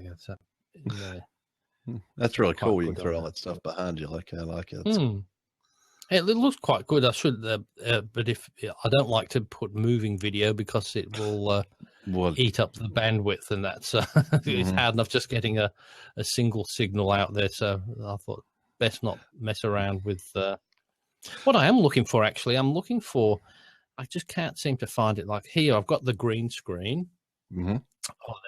really cool. You can throw all that stuff behind you. I like it. It looks quite good. I should, but if I don't like to put moving video because it will eat up the bandwidth, and that's it's hard enough just getting a single signal out there. So I thought best not mess around with what I am looking for. Actually, I just can't seem to find it. Like here, I've got the green screen on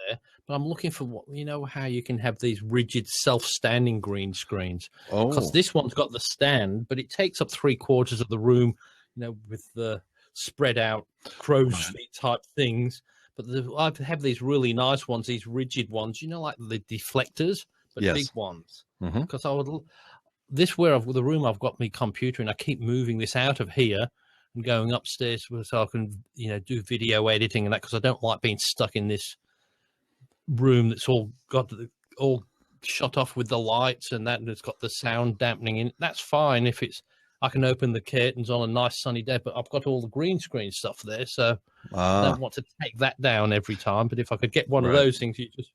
there, but I'm looking for how you can have these rigid self-standing green screens. Because this one's got the stand, but it takes up 3/4 of the room, with the spread out crow's feet type things. But I have these really nice ones, these rigid ones, like the deflectors, but big ones. Because the room I've got my computer, and I keep moving this out of here and going upstairs so I can, do video editing and that, because I don't like being stuck in this room that's all shut off with the lights and that, and it's got the sound dampening in. That's fine if I can open the curtains on a nice sunny day, but I've got all the green screen stuff there, so I don't want to take that down every time. But if I could get one of those things, you just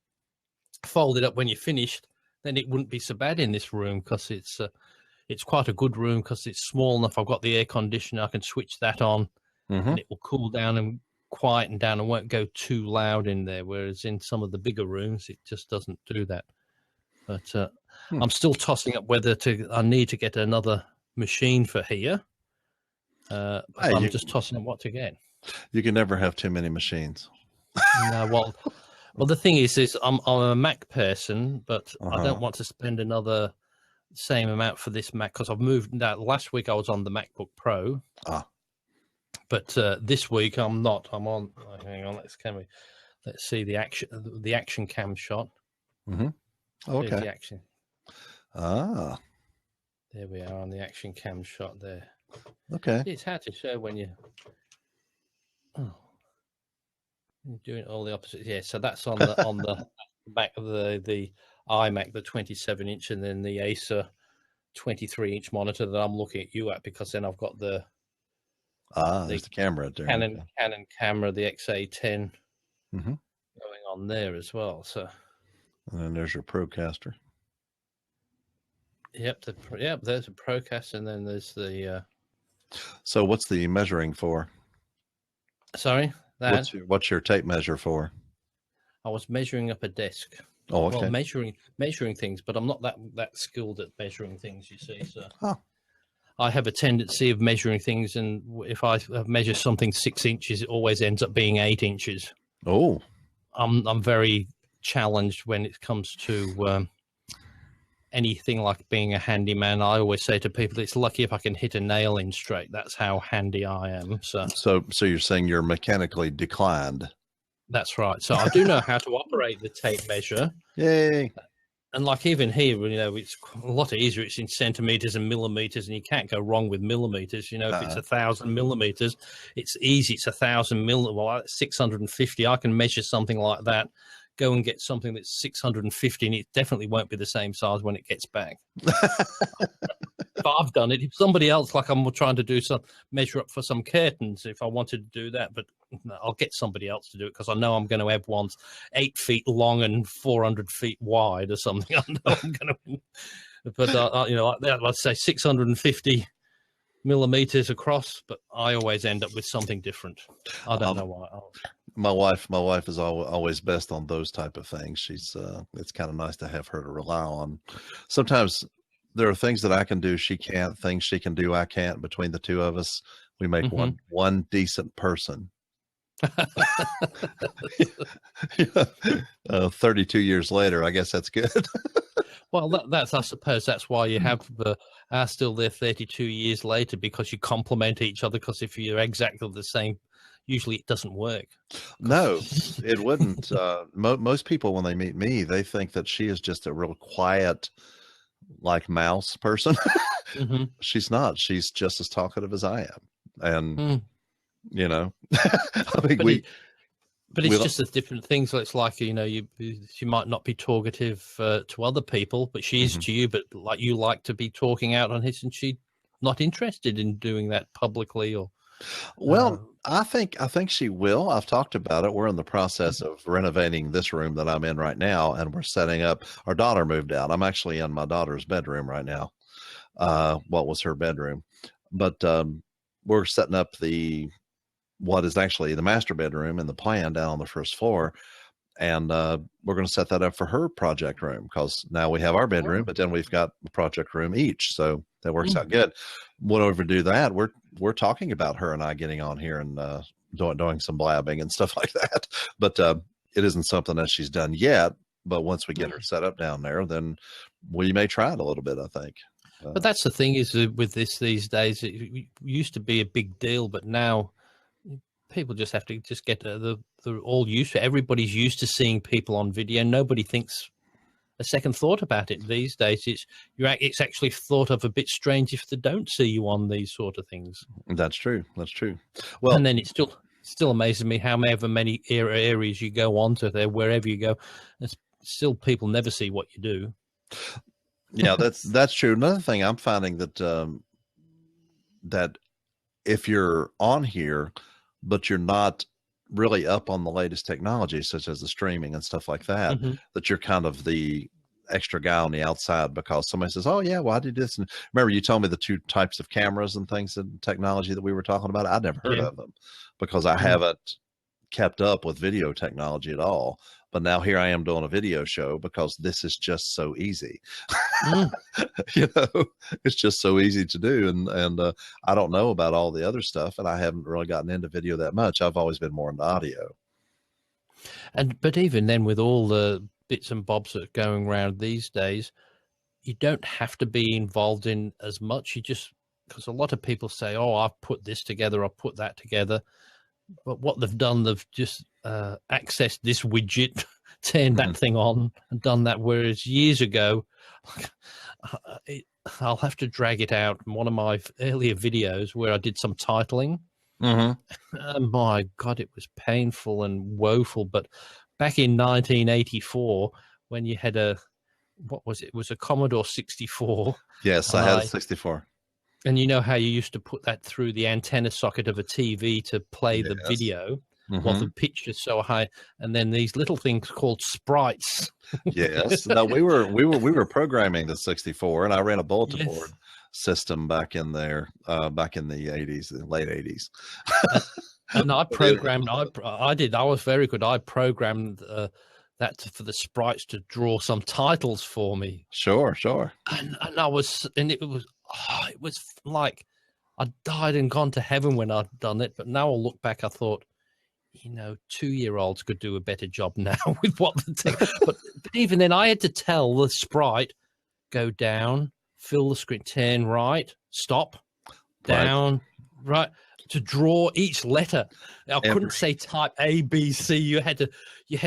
fold it up when you're finished, then it wouldn't be so bad in this room, because it's quite a good room because it's small enough. I've got the air conditioner. I can switch that on, and it will cool down and quieten down and won't go too loud in there. Whereas in some of the bigger rooms, it just doesn't do that. But I'm still tossing up whether I need to get another machine for here. But Hey, I'm just tossing up what to get. You can never have too many machines. No, well, the thing is I'm a Mac person, but I don't want to spend another same amount for this Mac because I've moved. Now, last week I was on the MacBook Pro, but this week I'm not. I'm on. Hang on, let's see the action cam shot. Mm-hmm. Oh, okay. There's the action. There we are on the action cam shot there. Okay. It's hard to show when you're doing all the opposite. Yeah, so that's on the back of the iMac, the 27-inch, and then the Acer 23-inch monitor that I'm looking at you at, because then I've got the there's the camera there. Canon camera, the XA10 mm-hmm. going on there as well. So, and then there's your Procaster. Yep, there's a Procaster, and then there's the. So what's the measuring for? Sorry, what's your tape measure for? I was measuring up a desk. Oh, okay. Well, measuring things, but I'm not that skilled at measuring things. You see, so I have a tendency of measuring things, and if I measure something 6 inches, it always ends up being 8 inches. Oh, I'm very challenged when it comes to anything like being a handyman. I always say to people, it's lucky if I can hit a nail in straight. That's how handy I am. So you're saying you're mechanically declined. That's right. So I do know how to operate the tape measure. Yay. And like even here, it's a lot easier. It's in centimeters and millimeters, and you can't go wrong with millimeters. If it's 1,000 millimeters, it's easy. It's 1,000 millimeters. Well, 650. I can measure something like that. Go and get something that's 650, and it definitely won't be the same size when it gets back. If I've done it, if somebody else, like I'm trying to do measure up for some curtains, if I wanted to do that, but I'll get somebody else to do it because I know I'm going to have ones 8 feet long and 400 feet wide or something. I know I'm going to, but let's say 650 millimeters across, but I always end up with something different. I don't know why. My wife is always best on those type of things. She's it's kind of nice to have her to rely on. Sometimes there are things that I can do she can't, things she can do I can't. Between the two of us, we make one decent person. 32 years later, I guess that's good. Well, that's I suppose that's why you have are still there 32 years later, because you complement each other. Because if you're exactly the same, usually it doesn't work. No, it wouldn't. Most people, when they meet me, they think that she is just a real quiet, like mouse person. She's not. She's just as talkative as I am, and I mean, but it's just as different things. So it's like she might not be talkative to other people, but she is to you. But like you like to be talking out on his, and she not interested in doing that publicly or. Well, I think she will. I've talked about it. We're in the process of renovating this room that I'm in right now, and we're setting up. Our daughter moved out. I'm actually in my daughter's bedroom right now. What was her bedroom, but we're setting up what is actually the master bedroom in the plan down on the first floor. And we're going to set that up for her project room, because now we have our bedroom, but then we've got a project room each. So that works out good. Whenever we do that, we're talking about her and I getting on here and doing some blabbing and stuff like that. But it isn't something that she's done yet. But once we get her set up down there, then we may try it a little bit, I think. But that's the thing is with these days, it used to be a big deal, but now people just have to get they're all used to. Everybody's used to seeing people on video. Nobody thinks a second thought about it these days. It's actually thought of a bit strange if they don't see you on these sort of things. That's true. Well, and then it still amazes me however many areas you go onto there, wherever you go, it's still people never see what you do. Yeah, that's true. Another thing I'm finding that if you're on here, but you're not really up on the latest technology, such as the streaming and stuff like that, that you're kind of the extra guy on the outside, because somebody says, oh yeah, well I did this. And remember you told me the two types of cameras and things and technology that we were talking about? I'd never heard of them, because I haven't kept up with video technology at all. but now here I am doing a video show because this is just so easy. Mm. It's just so easy to do. And I don't know about all the other stuff, and I haven't really gotten into video that much. I've always been more into audio. But even then, with all the bits and bobs that are going around these days, you don't have to be involved in as much. You just, because a lot of people say, oh, I've put this together, I've put that together. But what they've done, they've just accessed this widget, turned that thing on and done that. Whereas years ago, I'll have to drag it out in one of my earlier videos where I did some titling. My God, it was painful and woeful. But back in 1984, when you had what was it? It was a Commodore 64. Yes, I had a 64. And you know how you used to put that through the antenna socket of a TV to play the video while the pitch is so high, and then these little things called sprites. Yes. No, we were programming the 64, and I ran a bulletin board system back in there, back in the 80s, the late 80s. And I programmed. I was very good. I programmed that for the sprites to draw some titles for me. Sure. And it was like I died and gone to heaven when I'd done it. But now I'll look back, I thought, 2-year-olds could do a better job now with what the tech. But even then, I had to tell the sprite, go down, fill the screen, turn right, stop, down, right, to draw each letter. I couldn't say type A, B, C. You had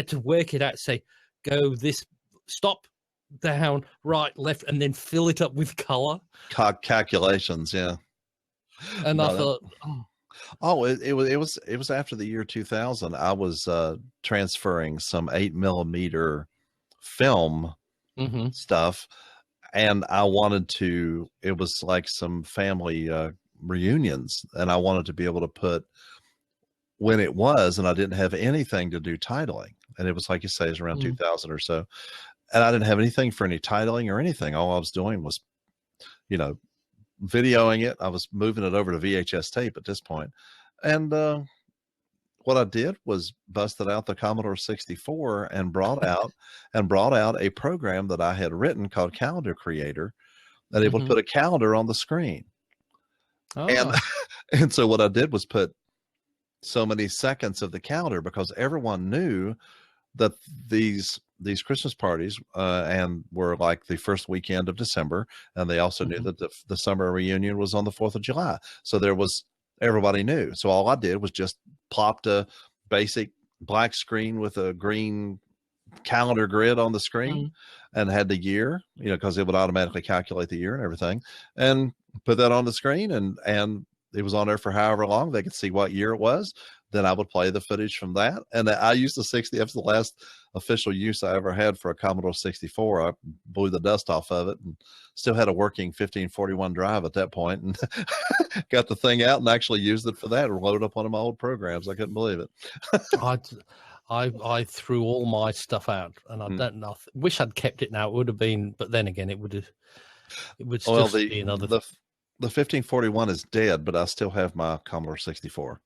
to work it out. Say, go this, stop, down, right, left, and then fill it up with color. Calculations, yeah. And I thought, it was after the year 2000. I was transferring some 8mm film stuff, and I wanted to. It was like some family reunions, and I wanted to be able to put when it was, and I didn't have anything to do titling, and it was like you say, it's around 2000 or so. And I didn't have anything for any titling or anything. All I was doing was, videoing it. I was moving it over to VHS tape at this point. And what I did was busted out the Commodore 64 and brought out a program that I had written called Calendar Creator, that it would put a calendar on the screen. Oh. And so what I did was put so many seconds of the calendar, because everyone knew that these Christmas parties and were like the first weekend of December, and they also knew that the summer reunion was on the 4th of July. So everybody knew. So all I did was just plopped a basic black screen with a green calendar grid on the screen and had the year, because it would automatically calculate the year and everything, and put that on the screen, and it was on there for however long. They could see what year it was. Then I would play the footage from that. And I used the 60. That was the last official use I ever had for a Commodore 64. I blew the dust off of it and still had a working 1541 drive at that point, and got the thing out and actually used it for that, or loaded up one of my old programs. I couldn't believe it. I threw all my stuff out, and I don't know. Wish I'd kept it now. It would have been, but then again, it would still be another. The 1541 is dead, but I still have my Commodore 64.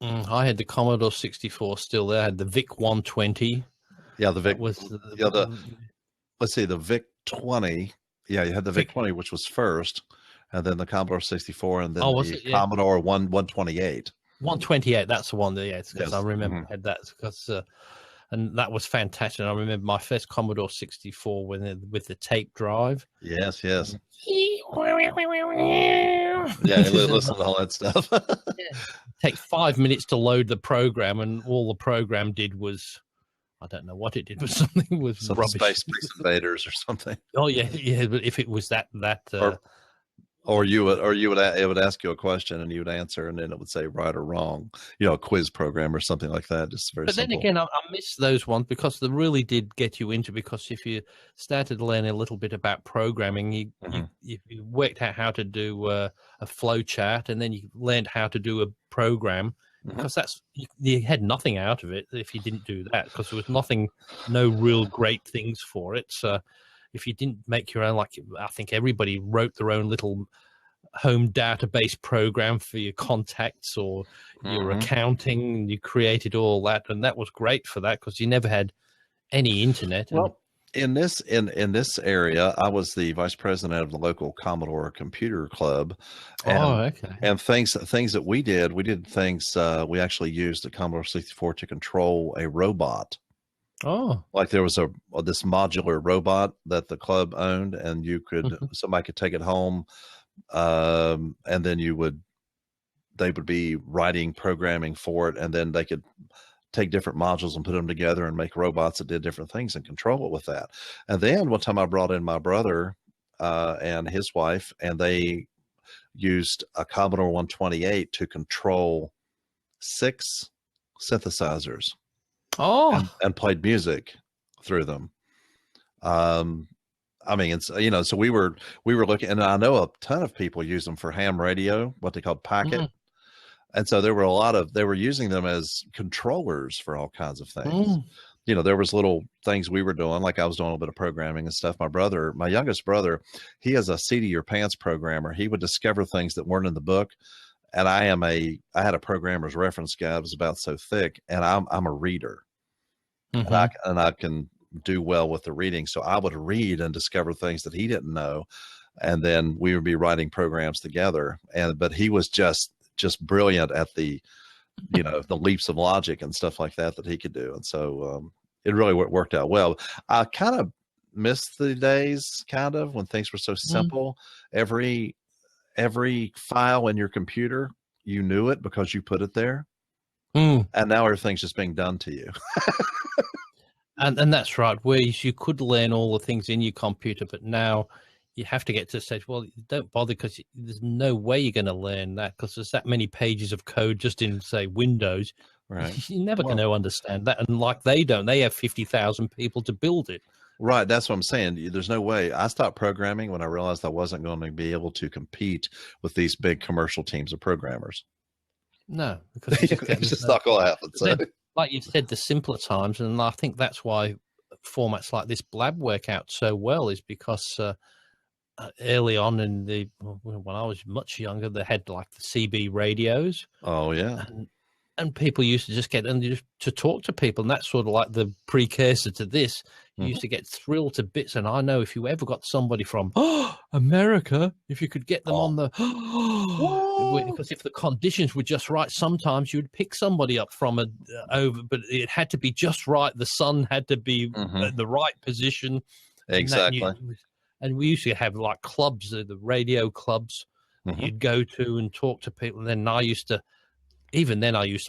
I had the Commodore 64 still there. I had the VIC 120. Yeah, the VIC was let's see, the VIC 20. Yeah, you had the VIC 20, which was first, and then the Commodore 64, and then Commodore 128. 128, that's the one. Yes, because I remember I had that, because and that was fantastic. I remember my first Commodore 64 with the tape drive. Yes. Yeah, listen to all that stuff. Take 5 minutes to load the program, and all the program did was, I don't know what it did, but something was some rubbish. Space Invaders or something. Oh yeah. But if it was that. Or it would ask you a question and you would answer, and then it would say right or wrong, a quiz program or something like that. Just very simple. Then again, I miss those ones, because they really did get you into, because if you started learning a little bit about programming, you worked out how to do a flow chart, and then you learned how to do a program, because you had nothing out of it if you didn't do that, because there was no real great things for it. So if you didn't make your own, like I think everybody wrote their own little home database program for your contacts or your accounting, and you created all that, and that was great for that, because you never had any internet. And, Well, in this area, I was the vice president of the local Commodore computer club, and okay. things that we did things we actually used the Commodore 64 to control a robot. Oh, Like there was this modular robot that the club owned, and you could somebody could take it home, and then they would be writing programming for it, and then they could take different modules and put them together and make robots that did different things and control it with that. And then one time I brought in my brother and his wife, and they used a Commodore 128 to control 6 synthesizers. oh, And played music through them. I mean, it's, so we were looking, and I know a ton of people use them for ham radio, what they call packet. And so there were they were using them as controllers for all kinds of things. There was little things we were doing, like I was doing a little bit of programming and stuff. My youngest brother, he is a seat of your pants programmer. He would discover things that weren't in the book. And I had a programmer's reference guide. It was about so thick, and I'm a reader. And I can do well with the reading. So I would read and discover things that he didn't know. And then we would be writing programs together. But he was just brilliant at the leaps of logic and stuff like that he could do. And so it really worked out well. I kind of miss the days when things were so simple. Every file in your computer, you knew it because you put it there. And now everything's just being done to you. And that's right. Whereas you could learn all the things in your computer, but now you have to get to the stage, well, don't bother, because there's no way you're going to learn that, because there's that many pages of code just in, say, Windows. Right. You're never going to understand that. And like they have 50,000 people to build it. Right. That's what I'm saying. There's no way. I stopped programming when I realized I wasn't going to be able to compete with these big commercial teams of programmers. No, because it's just not going to happen. So. Like you said, the simpler times, and I think that's why formats like this blab work out so well, is because early on when I was much younger, they had like the CB radios. Oh yeah. And people used to just get to talk to people, and that's sort of like the precursor to this. You used to get thrilled to bits, and I know if you ever got somebody from America, if you could get them on the because if the conditions were just right, sometimes you'd pick somebody up from over, but it had to be just right. The sun had to be at the right position. Exactly. And we used to have like clubs, the radio clubs that you'd go to and talk to people. And then I used to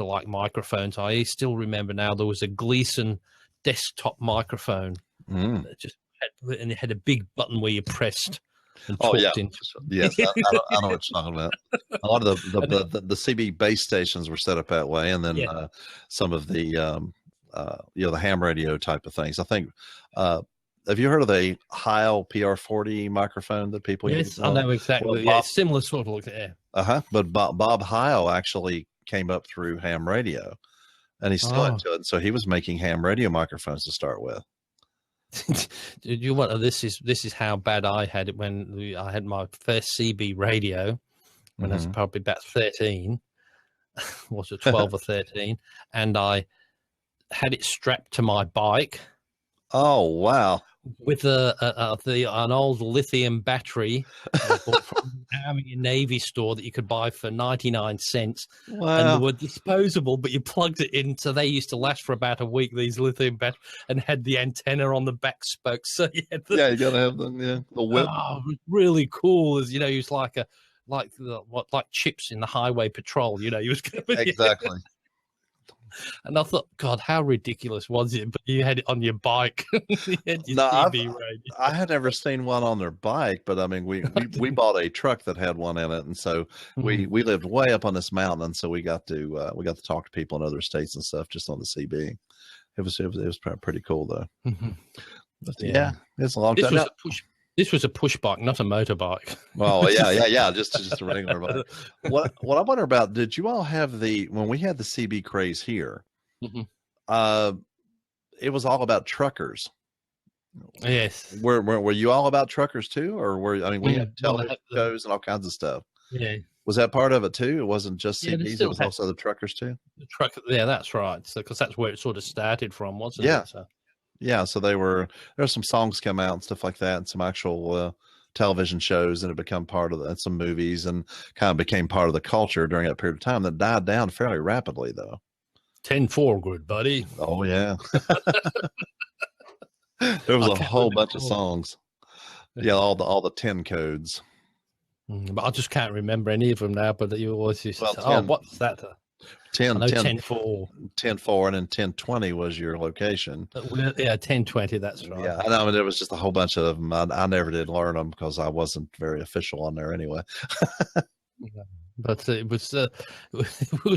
like microphones. I still remember now there was a Gleason desktop microphone that and it had a big button where you pressed and talked into. Yes, I know what you're talking about. A lot of the CB base stations were set up that way, and then some of the the ham radio type of things. I think. Have you heard of the Heil PR40 microphone that people use? Yes, I know exactly. Well, similar sort of look. Yeah. But Bob Heil actually came up through ham radio, and he's still into it. So he was making ham radio microphones to start with. This is how bad I had it when I had my first CB radio when I was probably about 13. Was it 12 or 13? And I had it strapped to my bike. Oh wow! With an old lithium battery I bought from an Army and Navy store that you could buy for 99 cents. Wow. And they were disposable, but you plugged it in, so they used to last for about a week, these lithium batteries, and had the antenna on the back spokes. So you had you got to have them, the whip. Oh, it was really cool. As it was like chips in the highway patrol, you was Exactly. And I thought, God, how ridiculous was it? But you had it on your bike. You had your TV radio. I had never seen one on their bike, but I mean, we bought a truck that had one in it, and so we lived way up on this mountain, and so we got to talk to people in other states and stuff just on the CB. It was pretty cool though. But yeah, it's a long time. This was a push bike, not a motorbike. Oh yeah, just a regular bike. What I wonder about? Did you all have when we had the CB Craze here? It was all about truckers. Yes. Were you all about truckers too, or we had television shows and all kinds of stuff? Yeah. Was that part of it too? It wasn't just CBs; it was also the truckers too. The truck, yeah, that's right. So because that's where it sort of started from, wasn't it? So. Yeah, so there's some songs come out and stuff like that, and some actual television shows that have become part of and some movies, and kind of became part of the culture during that period of time that died down fairly rapidly, though. 10-4, good buddy. Oh yeah. There was a whole bunch of songs. Yeah, all the 10 codes. But I just can't remember any of them now. But you always used to say, 10, what's that? 10, 10-4. 10-4, and then 10-20 was your location. Yeah, 10-20, that's right. Yeah, I mean, there was just a whole bunch of them. I never did learn them because I wasn't very official on there anyway. But it was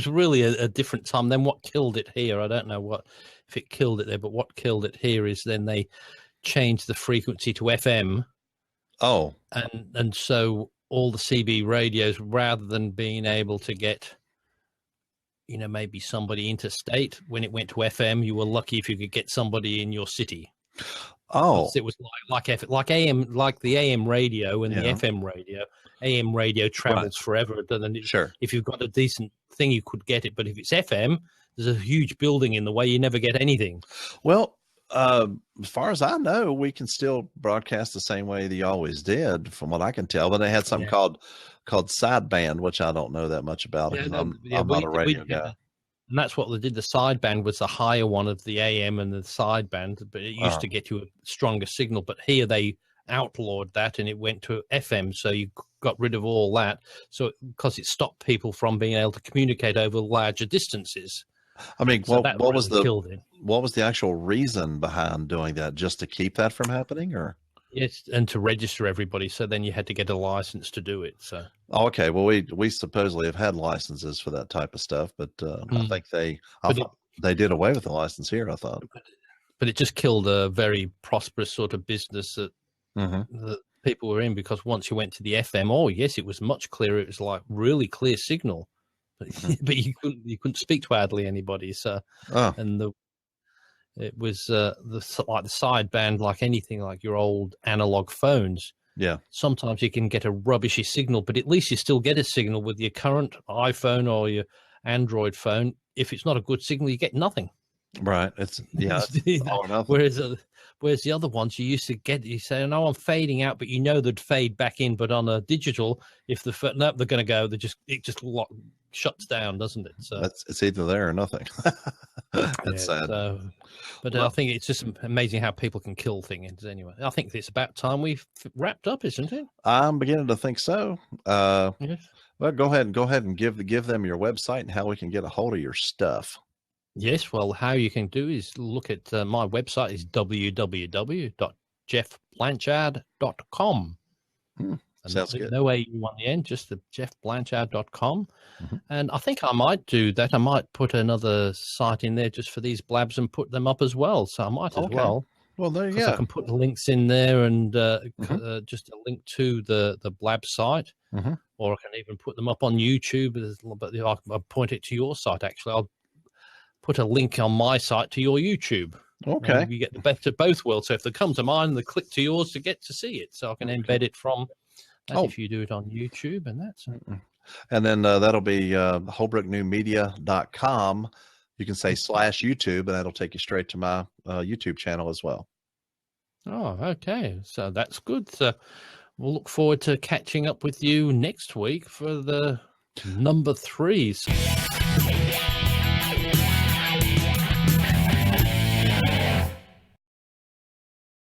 really a different time. Then what killed it here, I don't know if it killed it there, but what killed it here is then they changed the frequency to FM. Oh. And so all the CB radios, rather than being able to get, maybe somebody interstate, when it went to FM, you were lucky if you could get somebody in your city. Oh. It was like AM, like the AM radio and the FM radio. AM radio travels forever. And sure. If you've got a decent thing, you could get it. But if it's FM, there's a huge building in the way. You never get anything. Well, as far as I know, we can still broadcast the same way they always did, from what I can tell. But they had something called sideband, which I don't know that much about. I'm not a radio guy. And that's what they did. The sideband was the higher one of the AM and the sideband, but it used to get you a stronger signal. But here they outlawed that, and it went to FM. So you got rid of all that. So because it stopped people from being able to communicate over larger distances. I mean, so what was the actual reason behind doing that? Just to keep that from happening, or? Yes, and to register everybody. So then you had to get a license to do it. So. Oh, okay. Well, we supposedly have had licenses for that type of stuff, but I think they did away with the license here, I thought. But it just killed a very prosperous sort of business that that people were in, because once you went to the FM, yes, it was much clearer. It was like really clear signal, but you couldn't speak to hardly anybody. So, and it was the sideband, like anything, like your old analog phones. Yeah. Sometimes you can get a rubbishy signal, but at least you still get a signal with your current iPhone or your Android phone. If it's not a good signal, you get nothing. Right. It's all or nothing. Whereas the other ones you used to get, you say, "No, I'm fading out," but they'd fade back in. But on a digital, if they're going to go, it just shuts down, doesn't it? So it's either there or nothing. That's sad. But I think it's just amazing how people can kill things. Anyway, I think it's about time we've wrapped up, isn't it? I'm beginning to think so. Yes. Well, go ahead and give them your website and how we can get a hold of your stuff. Yes, well, how you can do is look at my website is www.geoffblanchard.com. Sounds good. No AU on the end, just the geoffblanchard.com. And I think I might do that. I might put another site in there just for these blabs and put them up as well. So I might as well. Well, there you go. I can put the links in there and just a link to the blab site, or I can even put them up on YouTube. But I'll point it to your site, actually. I'll put a link on my site to your YouTube. Okay. You get the best of both worlds. So if they come to mine, they click to yours to get to see it. So I can embed it from that if you do it on YouTube, and that's it. And then that'll be holbrooknewmedia.com. You can say /YouTube, and that'll take you straight to my YouTube channel as well. Oh, okay. So that's good. So we'll look forward to catching up with you next week for the number 3.